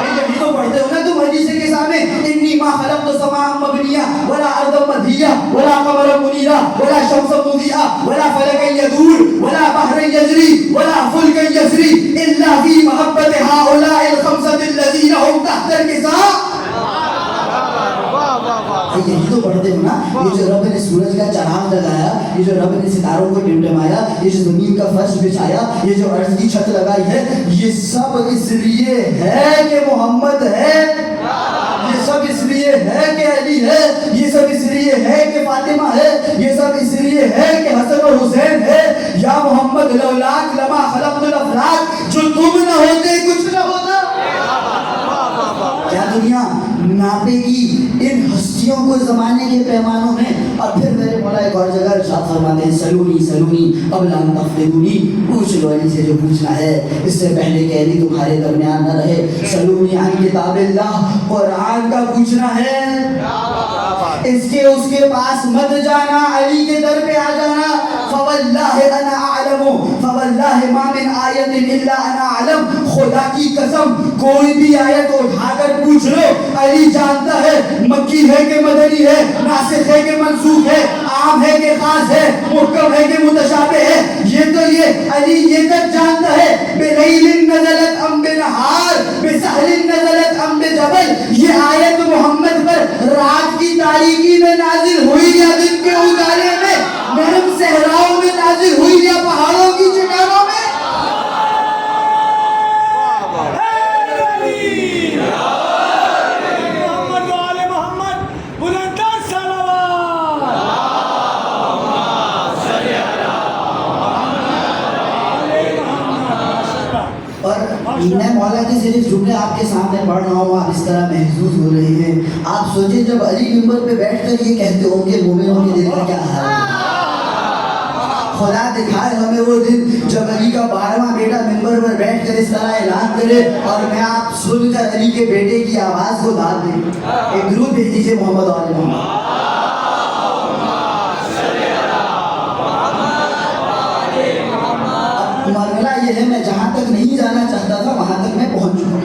یہی تو پڑھتے ہو نا تم حدیث کے سامنے، انی ما خلقت السماء مبنیہ ولا ارض مدھیہ ولا قمر منیرا ولا شمس مضیئہ ولا فلک یدور ولا بحر یجری ولا فلک یسری الا فی محبت هؤلاء الخمسة الذین هم تحت الکساء. یہی تو پڑھتے ہو نا. یہ جو رب نے سورج کا چراغ لگایا، یہ جو رب نے ستاروں کو ٹمٹمایا، یہ جو زمین کا فرش بچھایا، یہ جو ارض کی چھت لگائی ہے، یہ سب اس لیے ہے کہ محمد ہے. یہ سب اس لیے ہے کہ علی ہے، یہ سب اس لیے ہے کہ فاطمہ ہے، یہ سب اس لیے ہے کہ حسن اور حسین ہے. یا محمد لولاک لما خلقت الافلاک، جو تم نہ ہوتے کچھ نہ ہوتا. کیا دنیا ناپے گی ان ہستیوں کو زمانے کے پیمانوں میں؟ اور پھر میرے مولا ایک اور جگہ ارشاد فرماتے ہیں سلونی سلونی قبل ان تفتنونی، پوچھ لو علی سے جو پوچھنا ہے، اس سے پہلے کہ علی تمہارے درمیان نہ رہے. سلونی عن کتاب اللہ، قرآن کا پوچھنا ہے، اس کے پاس مت جانا، علی کے در پہ آ جانا. فواللہ انا اعلم فواللہ ما من آیت الا انا اعلم، خدا کی قسم کوئی بھی آیت اٹھا کر پوچھ لو علی جانتا ہے. مکی ہے کہ مدنی ہے، ناسخ ہے کہ منسوخ ہے، عام ہے کہ خاص ہے، محکم ہے کہ متشابہ ہے، یہ علی یہ تک جانتا ہے. بلیل نزلت ام بنہار، بسحل نزلت ام بجبل، یہ آیت محمد پر رات کی تاریکی میں نازل ہوئی یا دن کے اجالے میں، نرم صحراؤں میں نازل ہوئی یا پہاڑوں کی چٹانوں میں. میں مولا کے صرف جملے آپ کے سامنے پڑھ رہا ہوں، آپ اس طرح محظوظ ہو رہے ہیں. آپ سوچیں جب علی ممبر پہ بیٹھ کر یہ کہتے ہوں کہ مومنوں کے دل کا کیا حال ہے. خدا دکھائے ہمیں وہ دن جب علی کا 12واں بیٹا ممبر پر بیٹھ کر اس طرح اعلان کرے اور میں آپ سن کر علی کے بیٹے کی آواز کو داد دیں. ایک درود بھیج دیجیے محمد و آل محمد. معاملہ یہ ہے، میں جہاں تک نہیں جانا چاہتا تھا وہاں تک میں پہنچ چکا ہوں.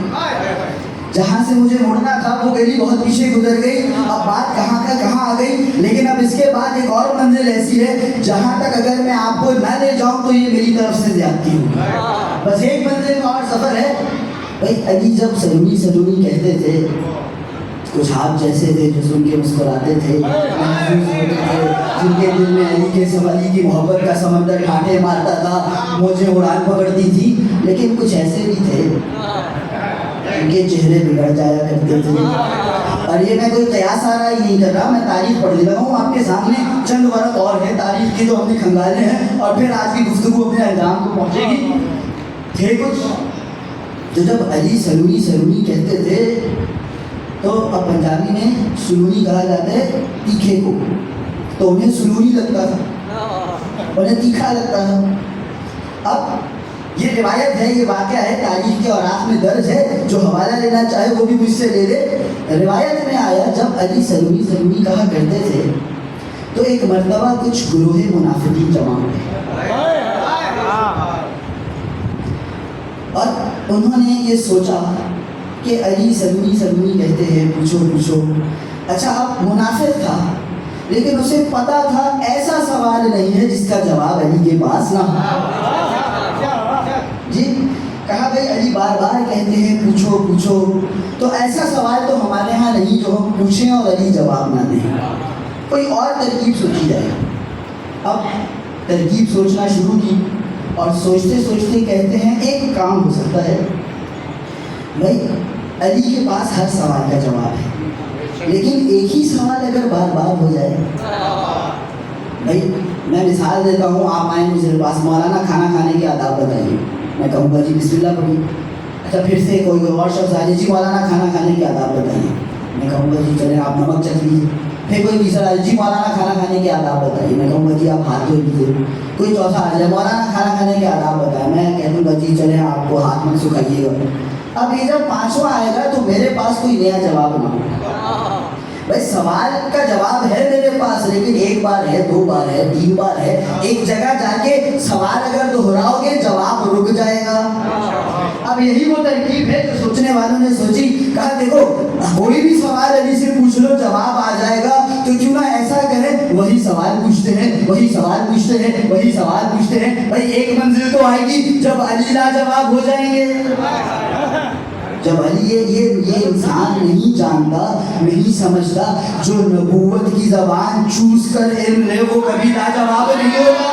جہاں سے مجھے مڑنا تھا وہ گلی بہت پیچھے گزر گئی. اب بات کہاں کا کہاں آ گئی، لیکن اب اس کے بعد ایک اور منزل ایسی ہے جہاں تک اگر میں آپ کو نہ لے جاؤں تو یہ میری طرف سے زیادتی ہوگی. بس ایک منزل کا اور سفر ہے. بھائی علی جب سلونی سلونی کہتے تھے، کچھ آپ جیسے تھے جو سن کے مسکراتے تھے، محسوس ہوتے تھے، جن کے دل میں علی کے علی کی محبت کا سمندر کانٹے مارتا تھا، مجھے اڑان پکڑتی تھی. لیکن کچھ ایسے بھی تھے ان کے چہرے بگڑ جایا کرتے تھے. اور یہ میں کوئی قیاس آ رہا ہی نہیں کر رہا، میں تاریخ پڑھ لیتا ہوں آپ کے سامنے. چند ورق اور ہیں تاریخ کی جو ہم نے کھنگالے ہیں، اور پھر آج کی گفتگو اپنے انجام کو پہنچے گی. تھے کچھ جو جب علی سلونی سلونی کہتے تھے تو اب پنجابی میں سلونی کہا جاتا ہے تیکھے کو، تو انہیں سلونی لگتا تھا، انہیں تیکھا لگتا تھا. اب یہ روایت ہے، یہ واقعہ ہے، تاریخ کے اوراق میں درج ہے، جو حوالہ لینا چاہے وہ بھی مجھ سے لے لے. روایت میں آیا جب علی سلونی سلونی کہا کرتے تھے تو ایک مرتبہ کچھ گروہ منافقین جمع ہوئے اور انہوں نے یہ سوچا کہ کہ علی سلونی کہتے ہیں پوچھو پوچھو. اچھا اب منافق تھا لیکن اسے پتا تھا ایسا سوال نہیں ہے جس کا جواب علی کے پاس نہ ہو. جی کہا بھائی علی بار بار کہتے ہیں پوچھو پوچھو، تو ایسا سوال تو ہمارے ہاں نہیں جو ہم پوچھیں اور علی جواب نہ دیں. کوئی اور ترکیب سوچی جائے. اب ترکیب سوچنا شروع کی اور سوچتے سوچتے کہتے ہیں ایک کام ہو سکتا ہے. بھائی علی کے پاس ہر سوال کا جواب ہے لیکن ایک ہی سوال اگر بار بار ہو جائے. بھائی میں مثال دیتا ہوں، آپ آئیں مجھے پاس، مولانا کھانا کھانے کے آداب بتائیے. میں کہوں گا جی بسم اللہ پڑھیے. اچھا پھر سے کوئی اور شخص آ جائے، جی مولانا کھانا کھانے کے آداب بتائیے. میں کہوں گا جی چلیں آپ نمک چکھ لیجیے. پھر کوئی تیسرا آ جائے، جی مولانا کھانا کھانے کے آداب بتائیے. میں کہوں گا جی آپ ہاتھ دھو لیجیے. کوئی چوتھا آ جائے، مولانا کھانا کھانے کے آداب بتائیں. میں کہہ دوں گا جی چلیں آپ کو ہاتھ مت سکھائیے گا. اب یہ جب پانچواں آئے گا تو میرے پاس کوئی نیا جواب نہ ہو. بھائی سوال کا جواب ہے میرے پاس لیکن ایک بار ہے، دو بار ہے، تین بار ہے. ایک جگہ جا کے سوال اگر دہراؤ گے جواب رک جائے گا. اب یہی وہ ترکیب ہے جو سوچنے والوں نے سوچی. کہا دیکھو کوئی بھی سوال علی سے پوچھ لو جواب آ جائے گا، تو کیوں نہ ایسا کریں وہی سوال پوچھتے ہیں، وہی سوال پوچھتے ہیں، وہی سوال پوچھتے ہیں. بھائی ایک منزل تو آئے گی جب علی لاجواب ہو جائیں گے. جب علی یہ انسان نہیں جانتا، نہیں سمجھتا، جو نبوت کی زبان چوس کر علم لے وہ کبھی لاجواب نہیں ہوگا.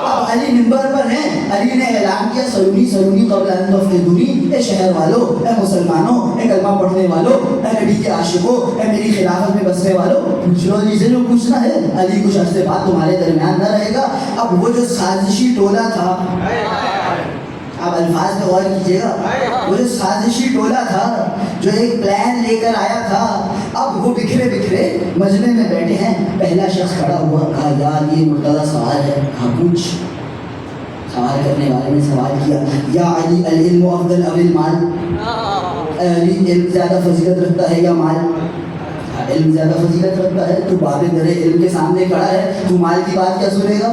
اب علی منبر پر ہیں، علی نے اعلان کیا سلونی قبل ان تفقدونی. اے شہر والوں، اے مسلمانوں، اے کلمہ پڑھنے والوں، اے نبی کے عاشقوں، اے میری خلافت میں بسنے والوں، پوچھ لو علی سے جو پوچھنا ہے. علی کچھ عرصے بعد تمہارے درمیان نہ رہے گا. اب وہ جو سازشی ٹولہ تھا، آپ الفاظ پہ غور کیجیے گا، وہ جو سازشی ٹولہ تھا جو ایک پلان لے کر آیا تھا، اب وہ بکھرے مجمع میں بیٹھے ہیں. پہلا شخص کھڑا ہوا، کہا یار یہ مرتضی سوال ہے. کہا پوچھ. سوال کرنے والے نے سوال کیا، یا علی العلم افضل ام المال. علی علم زیادہ فضیلت رکھتا ہے یا مال؟ علم زیادہ فضیلت رکھتا ہے. تو باب در علم کے سامنے کھڑا ہے، تو مال کی بات کیا سنے گا؟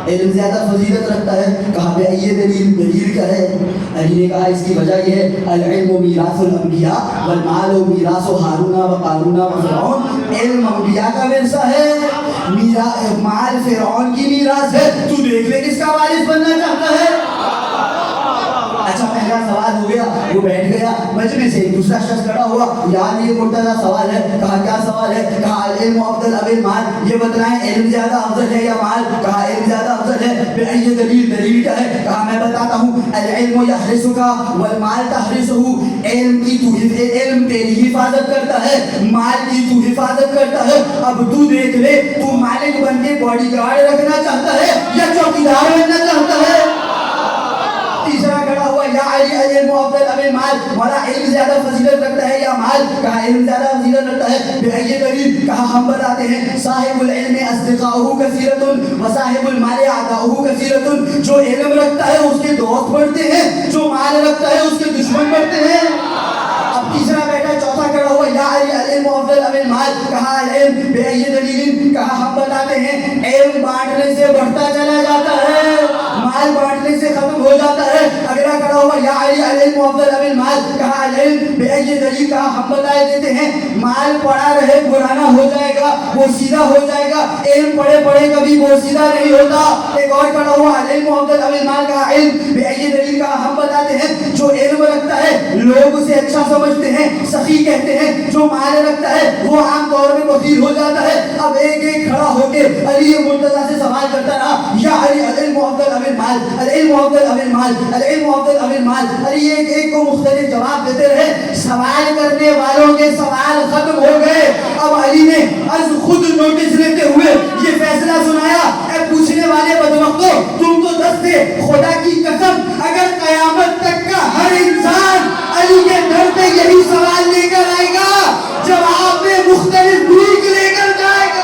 علم زیادہ فضیلت رکھتا ہے. کہا بھائی یہ دلیل کیا ہے؟ علی نے کہا اس کی وجہ یہ ہے العلم میراث الانبیاء والمال میراث ہارون و قارون و فرعون. علم انبیاء کا ورثہ ہے، مال فرعون کی میراث ہے. تو دیکھ لے کس کا وارث بننا چاہتا ہے. اچھا پہلا سوال ہو گیا، وہ بیٹھ گیا. مجمع سے ایک دوسرا شخص کھڑا ہوا، یار یہ مرتضی سوال ہے. کہا کیا سوال ہے؟ کہا علم افضل ام المال. یہ بتلائیں علم زیادہ افضل ہے یا مال؟ کہا علم زیادہ افضل ہے. یہ دلیل کیا ہے؟ کہا میں بتاتا ہوں، العلم یحرسک والمال تحرسہ. علم تیری حفاظت کرتا ہے، مال کی تو حفاظت کرتا ہے. اب تو دیکھ لے، تو مالک بن کے باڈی گارڈ رکھنا چاہتا ہے یا چوکیدار بننا چاہتا ہے. تیسرا کھڑا ہوا، یا علی العلم افضل ام المال. مولا علم زیادہ فضیلت رکھتا ہے یا مال؟ کہا علم زیادہ فضیلت رکھتا ہے. بأي دلیل؟ کہا ہم بتاتے ہیں، صاحب العلم اصدقاؤہ کثیرۃ وصاحب المال اعداؤہ کثیرۃ. جو علم رکھتا ہے اس کے دوست بڑھتے ہیں، جو مال رکھتا ہے اس کے دشمن بڑھتے ہیں. اب تیسرا بیٹا، چوتھا کھڑا ہوا، یا علی العلم افضل ام المال. کہا العلم. بأي دلیل؟ کہا ہم بتاتے ہیں، علم بانٹنے سے بڑھتا چلا جاتا ہے، مال بانٹنے سے ختم ہو جاتا ہے. اگلا کھڑا ہوا، یا علی العلم افضل ام المال. کہا العلم. بأي دلیل؟ کہا ہم بتائے دیتے ہیں، مال پڑا رہے پرانا ہو جائے گا، وہ سیدھا ہو جائے گا. علم پڑے کبھی وہ سیدھا نہیں ہوتا. ایک اور کھڑا ہوا، العلم افضل ام المال. کہا علم. بأي دلیل؟ کہا ہم بتاتے ہیں، جو علم رکھتا ہے لوگ اسے اچھا سمجھتے ہیں، سخی کہتے ہیں. جو مال رکھتا ہے وہ عام طور میں بخیل ہو جاتا ہے. اب ایک کھڑا ہو کے علی مرتضیٰ سے سوال کرتا رہا، یا علی العلم افضل ام المال، العلم افضل ام المال، العلم افضل ام المال. علی ایک کو مختلف جواب دیتے رہے. سوال کرنے والوں کے سوال ختم ہو گئے. اب علی نے از خود نوٹس لیتے ہوئے یہ فیصلہ سنایا، اے پوچھنے والے بدبختوں، تم تو دس تھے. خدا کی قسم اگر قیامت تک کا ہر انسان علی کے گھر پہ یہی سوال لے کر آئے گا، جواب میں مختلف بھیک لے کر جائے گا.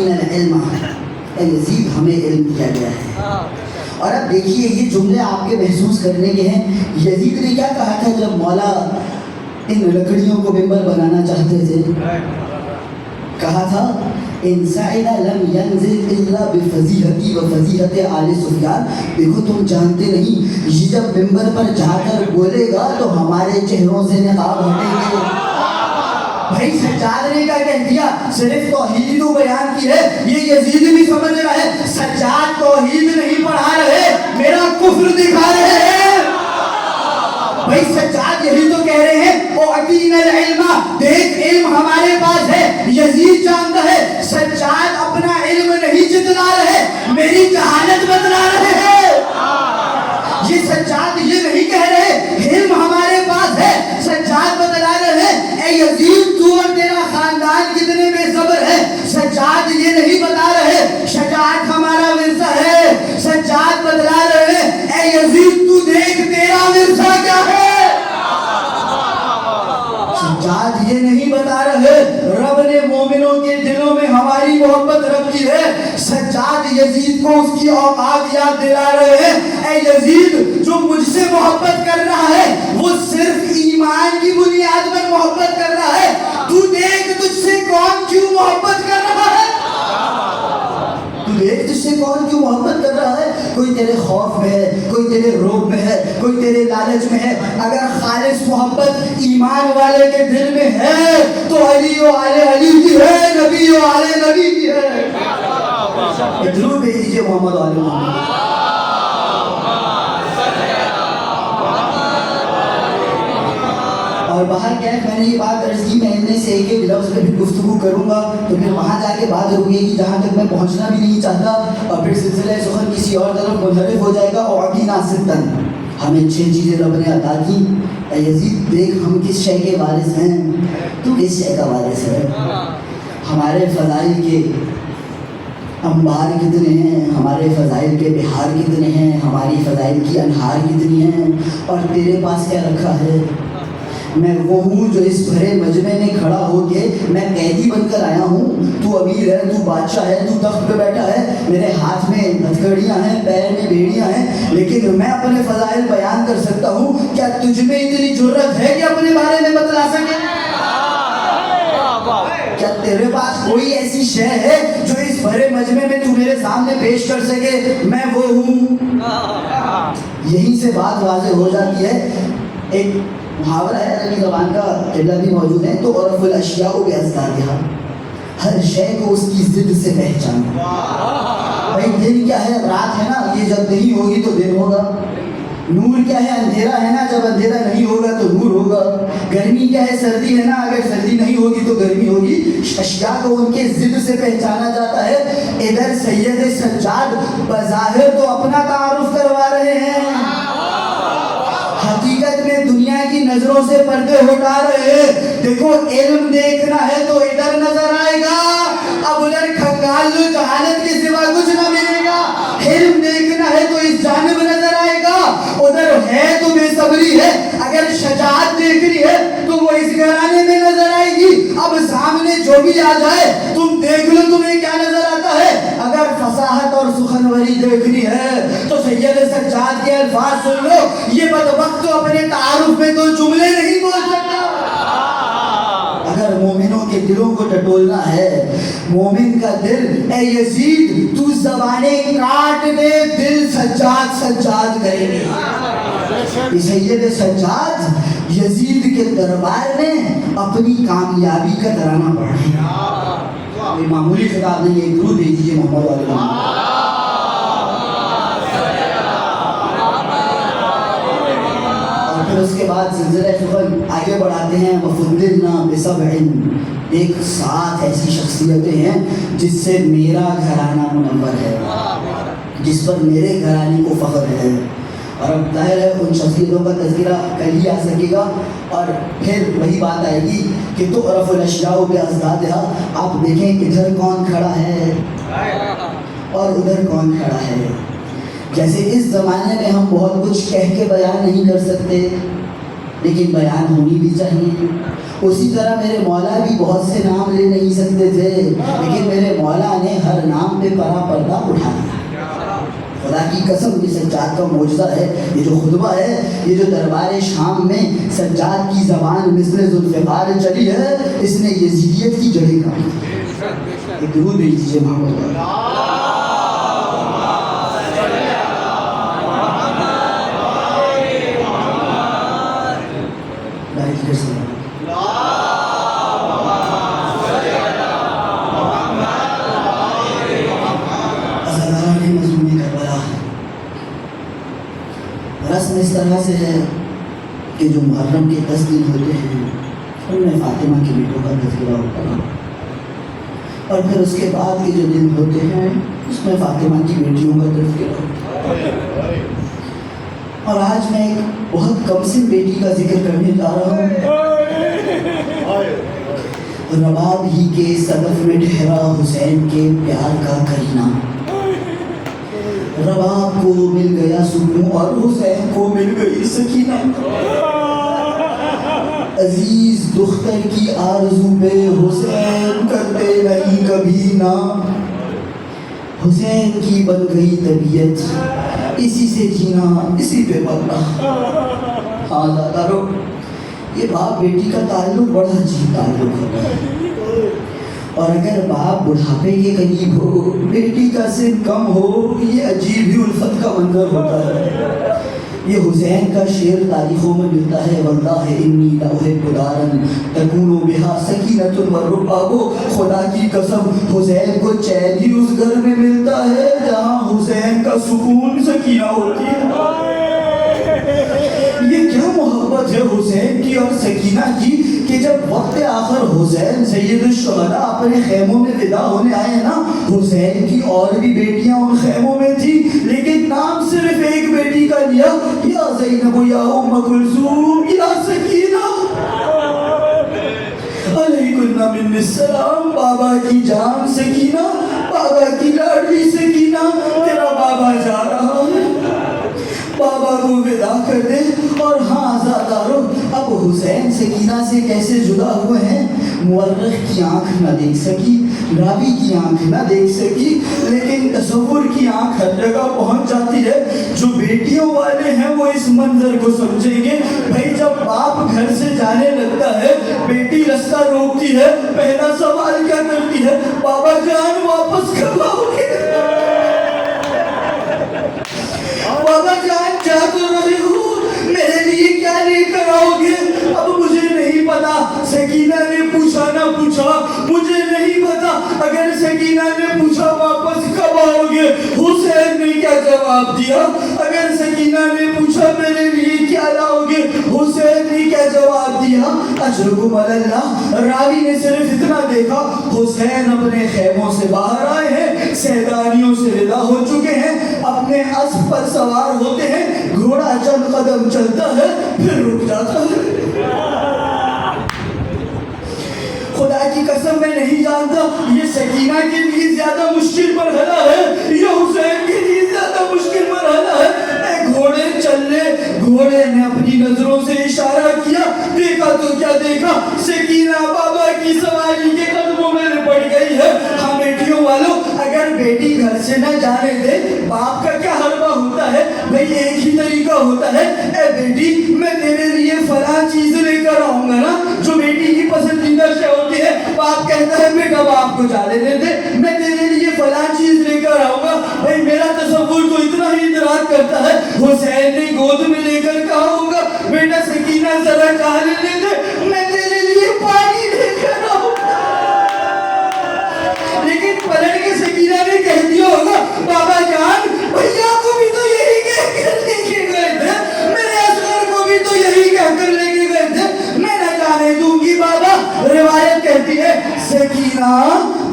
العلم، یزید ہمیں علم دیا اور اب دیکھیے یہ جملے آپ کے محسوس کرنے کے ہیں. یزید نے کیا کہا تھا جب مولا ان لکڑیوں کو ممبر بنانا چاہتے تھے؟ کہا تھا ان سعینا لم ینزل الا بفضیحتی و فضیحت آل سفیان. دیکھو تم جانتے نہیں یہ جب ممبر پر جا کر بولے گا تو ہمارے چہروں سے نقاب ہٹیں گے. بھائی سجاد نے کیا کہہ دیا؟ صرف توحید بیان کی ہے. یہ یزید بھی سمجھ رہا ہے سجاد توحید نہیں پڑھا رہے, میرا کفر دکھا رہے ہیں. بھائی سجاد یہی تو کہہ رہے ہیں او عقین العلم, دیکھ علم ہمارے پاس ہے. یزید جانتا ہے سجاد اپنا علم نہیں جتلا رہے, میری جہالت بتلا رہے ہیں. یہ سجاد یہ نہیں کہہ رہے علم ہمارے پاس ہے, سجاد بتلا رہے ہیں اے یزید تو اور تیرا خاندان کتنے بے صبر ہے. سجاد یہ نہیں بتا رہے شجاعت ہمارا ورثہ ہے, سجاد بتلا رہے ہیں اے یزید تو دیکھ تیرا ورثہ کیا ہے. سجاد یہ نہیں بتا رہے رب نے مومنوں کے دلوں میں ہماری محبت رکھی ہے. سجاد یزید کو اس کی اوقات یاد دلا رہے ہیں اے یزید جو مجھ سے محبت کر رہا ہے وہ صرف ایمان کی بنیاد پر محبت کر رہا ہے. تو دیکھ تجھ سے کون کیوں محبت کر رہا ہے, تو دیکھ تجھ سے کون کیوں محبت کر رہا ہے. کوئی تیرے خوف میں ہے, کوئی تیرے روب میں ہے, کوئی تیرے لالچ میں ہے. اگر خالص محبت ایمان والے کے دل میں ہے تو علی و آل علی کی ہے, نبی و آل نبی کی ہے. درود بھیج دیجیے محمد و آل محمد. اور باہر کیا ہے, میں نے یہ بات عرض کی, میں ان میں سے ایک ایک لفظ پہ بھی گفتگو کروں گا تو پھر وہاں جا کے بات رکے گی جہاں تک میں پہنچنا بھی نہیں چاہتا, اور پھر سلسلہ سخن کسی اور طرف منحرف ہو جائے گا. اور عقینا ستن, ہمیں 6 چیزیں رب نے عطا کی. اے یزید دیکھ ہم کس شے کے وارث ہیں, تو کس شے کا وارث ہے. ہمارے فضائل کے انبار کتنے ہیں, ہمارے فضائل کے بہار کتنے ہیں, ہماری فضائل کی انہار کتنی ہیں, اور تیرے پاس کیا رکھا ہے. میں وہ ہوں جو اس بھرے مجمع میں کھڑا ہو کے میں قیدی بن کر آیا ہوں. تو امیر ہے, تو بادشاہ ہے, تو تخت پہ بیٹھا ہے, میرے ہاتھ میں ہتھکڑیاں ہیں, پیر میں بیڑیاں ہیں, لیکن میں اپنے فضائل بیان کر سکتا ہوں. کیا تجھ میں اتنی جرت ہے کہ اپنے بارے میں بتلا سکے؟ کیا تیرے پاس کوئی ایسی شے ہے جو اس بھرے مجمع میں تو میرے سامنے پیش کر سکے میں وہ ہوں؟ یہیں سے بات واضح ہو جاتی ہے. ایک محاورہ ہے عربی زبان کا, قبلہ بھی موجود ہے, تو عرف الاشیاء بأضدادها, ہر شے کو اس کی ضد سے پہچانا. بھائی دن کیا ہے, رات ہے نا, یہ جب نہیں ہوگی تو دن ہوگا. نور کیا ہے, اندھیرا ہے نا, جب اندھیرا نہیں ہوگا تو نور ہوگا. گرمی کیا ہے, سردی ہے نا, اگر سردی نہیں ہوگی تو گرمی ہوگی. اشیاء کو ان کے ضد سے پہچانا جاتا ہے. ادھر سید سجاد بظاہر تو اپنا تعارف کروا رہے ہیں, حقیقت میں دنیا کی نظروں سے پردے ہٹا رہے ہیں. دیکھو علم دیکھنا ہے تو ادھر نظر آئے گا, اب ادھر کھنگال لو جہالت کے سوا کچھ نہ ملے گا. علم دیکھنا ہے تو اس جانب نظر آئے گا, ادھر ہے تو بے صبری ہے. اگر شجاعت دیکھنی ہے تو وہ اس گھرانے میں نظر آئے گی. اب سامنے جو بھی آ جائے تم دیکھ لو تمہیں کیا نظر آتا ہے. اگر فصاحت اور سخنوری دیکھنی ہے تو سید سجاد کے الفاظ سن لو. یہ بدبخت تو اپنے تعارف میں تو جملے نہیں بول سکتا. اگر مومنوں کے دلوں کو ٹٹولنا ہے, مومن کا دل, اے یزید تو زبانیں کاٹ دے, دل سجاد سجاد کرے گی. سید سجاد یزید کے دربار میں اپنی کامیابی کا ترانہ پڑھے. یہ معمولی خطاب نہیں ہے, درود بھیج دیجیے محمد علیہ وسلم. پھر اس کے بعد سلسلہ سخن آگے بڑھاتے ہیں. وفضلنا بسبع, ایک 7 ایسی شخصیتیں ہیں جس سے میرا گھرانہ منور ہے, جس پر میرے گھرانے کو فخر ہے. اور اب ظاہر ہے ان شخصیتوں کا تذکرہ کل ہی آ سکے گا, اور پھر وہی بات آئے گی کہ تو عرف الاشیاء بأضدادها. آپ دیکھیں ادھر کون کھڑا ہے اور ادھر کون کھڑا ہے. جیسے اس زمانے میں ہم بہت کچھ کہہ کے بیان نہیں کر سکتے لیکن بیان ہونی بھی چاہیے, اسی طرح میرے مولا بھی بہت سے نام لے نہیں سکتے تھے لیکن میرے مولا نے ہر نام پہ پرا پردہ اٹھا دیا. خدا کی قسم یہ سجاد کا معجزہ ہے. یہ جو خطبہ ہے, یہ جو دربار شام میں سجاد کی زبان مثل ذوالفقار چلی ہے, اس نے یزیدیت کی جڑیں کاٹی. ایک درود بھیج دیجیے محمد. رسم اس طرح سے ہے کہ جو محرم کے 10 دن ہوتے ہیں ان میں فاطمہ کے بیٹوں کا تذکرہ ہوتا ہے, اور پھر اس کے بعد کے جو دن ہوتے ہیں اس میں فاطمہ کی بیٹیوں کا تذکرہ ہوتا ہے. اور آج میں ایک بہت کم سن بیٹی کا ذکر کرنے جا رہا ہوں. رباب ہی کے صدف میں ٹھہرا حسین کے پیار کا کرینہ. رباب کو مل گیا سکون اور حسین کو مل گئی سکینہ. عزیز دختر کی آرزو پہ حسین کرتے نہیں کبھی نا. حسین کی بن گئی طبیعت, اسی سے جینا اسی پہ مرنا. ہاں دادا رو, یہ باپ بیٹی کا تعلق بڑا عجیب تعلق ہوتا ہے. اور اگر باپ بڑھاپے کے قریب ہو, بیٹی کا سن کم ہو, یہ عجیب ہی الفت کا منظر ہوتا ہے. یہ حسین کا شعر تاریخوں میں ملتا ہے, واللہ انی لاحب دارا تکون بہا سکینۃ ورباب. خدا کی قسم حسین کو چین ہی اس گھر میں ملتا ہے جہاں حسین کا سکون سکینہ ہوتی ہے. یہ کیا محبت ہے حسین کی اور سکینہ کی کہ جب وقت آخر حسین سید الشہداء اپنے خیموں میں ودا ہونے آئے نا, حسین کی اور بھی بیٹیاں ان خیموں میں تھی, لیکن نام صرف ایک بیٹی کا لیا, یا زینب یا ام کلثوم یا سکینہ علیکم من السلام. بابا کی جان سکینہ, بابا کی لاڈلی سکینہ, تیرا بابا جا رہا ہے, بابا کو ودا کر دے. اور ہاں زادارو, اب حسین سکینہ سے کیسے جدا ہوئے ہیں, مورخ کی آنکھ نہ دیکھ سکی, راوی کی آنکھ نہ دیکھ سکی, لیکن تصور کی آنکھ ہر جگہ پہنچ جاتی ہے. جو بیٹیوں والے ہیں وہ اس منظر کو سمجھیں گے. بھائی جب باپ گھر سے جانے لگتا ہے, بیٹی رستہ روکتی ہے, پہلا سوال کیا کرتی ہے, بابا جان واپس کب آؤ گے, بابا جان کیا کر رہے ہو, میرے لیے کیا لے کر آؤ گے. اب مجھے نہیں پتا, سکینہ نے پوچھا نہ پوچھا مجھے نہیں پتا. اگر سکینہ نے پوچھا واپس کب آؤ گے, حسین نے کیا جواب دیا. اگر سکینہ نے پوچھا میرے لیے کیا لاؤ گے, حسین نے کیا جواب دیا. اجرکم اللہ, راوی نے صرف اتنا دیکھا, حسین اپنے خیموں سے باہر آئے ہیں, سیدانیوں سے ودا ہو چکے ہیں, اپنے اسب پر سوار ہوتے ہیں, گھوڑا چند قدم چلتا ہے پھر رک جاتا ہے. خدا کی قسم میں نہیں جانتا یہ سکینہ کے لیے زیادہ مشکل مرحلہ ہے یا حسین کے لیے زیادہ مشکل مرحلہ ہے. گھوڑے چل لے, گھوڑے نے اپنی نظروں سے اشارہ کیا, دیکھا تو کیا دیکھا, سکینہ بابا کی سواری کے قدموں میں لپٹ گئی ہے. ہاں بیٹیوں والوں, اگر بیٹی گھر سے نہ جانے دے, باپ کا کیا حربہ ہوتا ہے بھئی, ایک ہی طریقہ ہوتا ہے, اے بیٹی میں تیرے لیے فلاں چیز لے کر آؤں گا نا. جو بیٹی کی پسندیدہ شے ہوتی ہے, باپ کہتا ہے بیٹا باپ کو جانے دے, میں تیرے لیے فلاں چیز لے کر آؤں گا. بھئی میرا تصور تو اتنا ہی ادراک کرتا ہے, حسین نے گود میں لے کر کہا ہوگا بیٹا سکینہ ذرا کھانے لے دے, میں تیرے لیے پانی لے کر آؤں گا. لیکن پلٹ کے سکینہ نے کہہ دیا ہوگا بابا جان بھیا کو بھی تو یہی کہہ کر لے کے گئے تھے, میرے اصغر کو بھی تو یہی کہہ کر لے کے گئے تھے, میں نہ جانے دوں گی بابا. روایت کہتی ہے سکینہ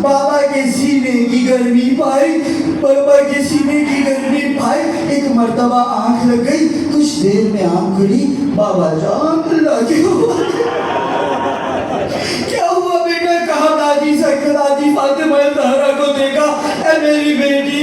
بابا کے سینے کی گرمی پائی, بابا کے سینے کی گرمی پائی. ایک مرتبہ آنکھ لگ گئی, کچھ دیر میں آنکھ کھلی, بابا جان اللہ کی کیا ہوا بیٹا, کہا دادی سے, دادی فاطمہ زہرا کو دیکھا, اے میری بیٹی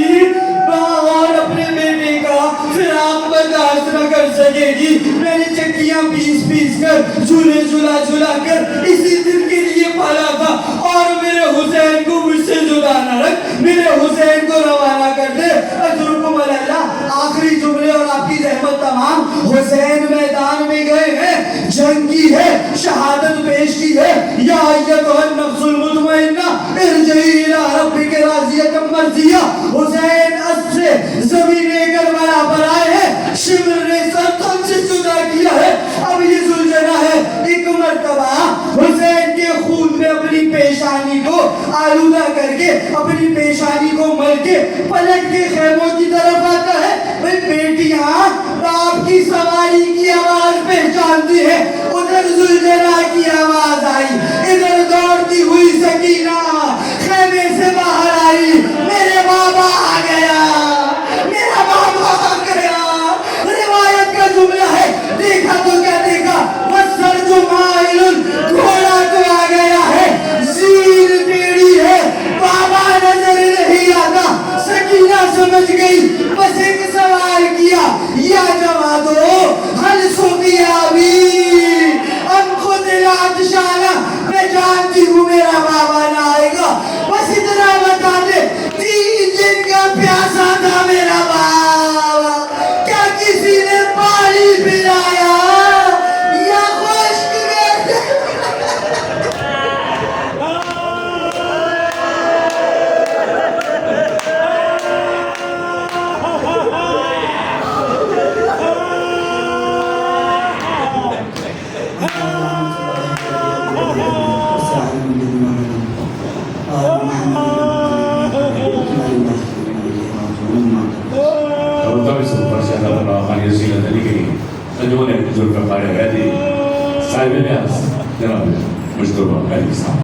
اور اپنے بیٹے کا فراق برداشت نہ کر سکے گی. میں نے چکیاں پیس پیس کر, جھولے جھلا جھلا کر اسی دن کے لیے پالا تھا, اور میرے حسین کو مجھ سے جدا نہ رکھ, میرے حسین کو روانہ کر دے. اجرکم اللہ, آخری جملے اور آپ کی رحمت تمام. حسین میدان میں گئے ہیں, جنگ کی ہے, شہادت پیش کی ہے. یا ایتھا النفس المطمئنہ ارجعی الی ربک راضیۃ مرضیہ. حسین اس سے زمین کربلا پر آئے ہیں, شمر نے سر تن سے جدا کیا ہے. اب یہ ذوالجناح ہے. ایک مرتبہ حسین کے خون میں اپنی پیشانی کو آلودہ کر کے, اپنی پیشانی کو مل کے پلٹ کے خیموں کی طرف آتا ہے. بھئی بیٹیاں باپ کی سواری کی آواز پہچانتی ہے. ادھر ذوالجناح کی آواز آئی, ادھر دوڑتی ہوئی سکینہ خیمے سے باہر آئی. میرے بابا آ گیا, میرا بابا آ گیا. روایت کا جملہ ہے, دیکھا تو کیا دیکھا, بسر جو مائل گھوڑا تو آ گیا ہے, زیر ٹیڑھی ہے, بابا نظر نہیں آتا. سکینہ سمجھ گئی, بس ایک سوال کیا, یا جوادو حل سوکیا بھی ام خود العطشانہ. میں جانتی ہوں میرا بابا نہ آئے گا, بس اتنا بتا دے 3 دن کا پیاسا تھا میرا بابا, کیا کسی نے پانی پلایا یا خشک گئے؟ انجمن ذوالفقار حیدری صاحب نیاز جناب مجتبیٰ علی صاحب.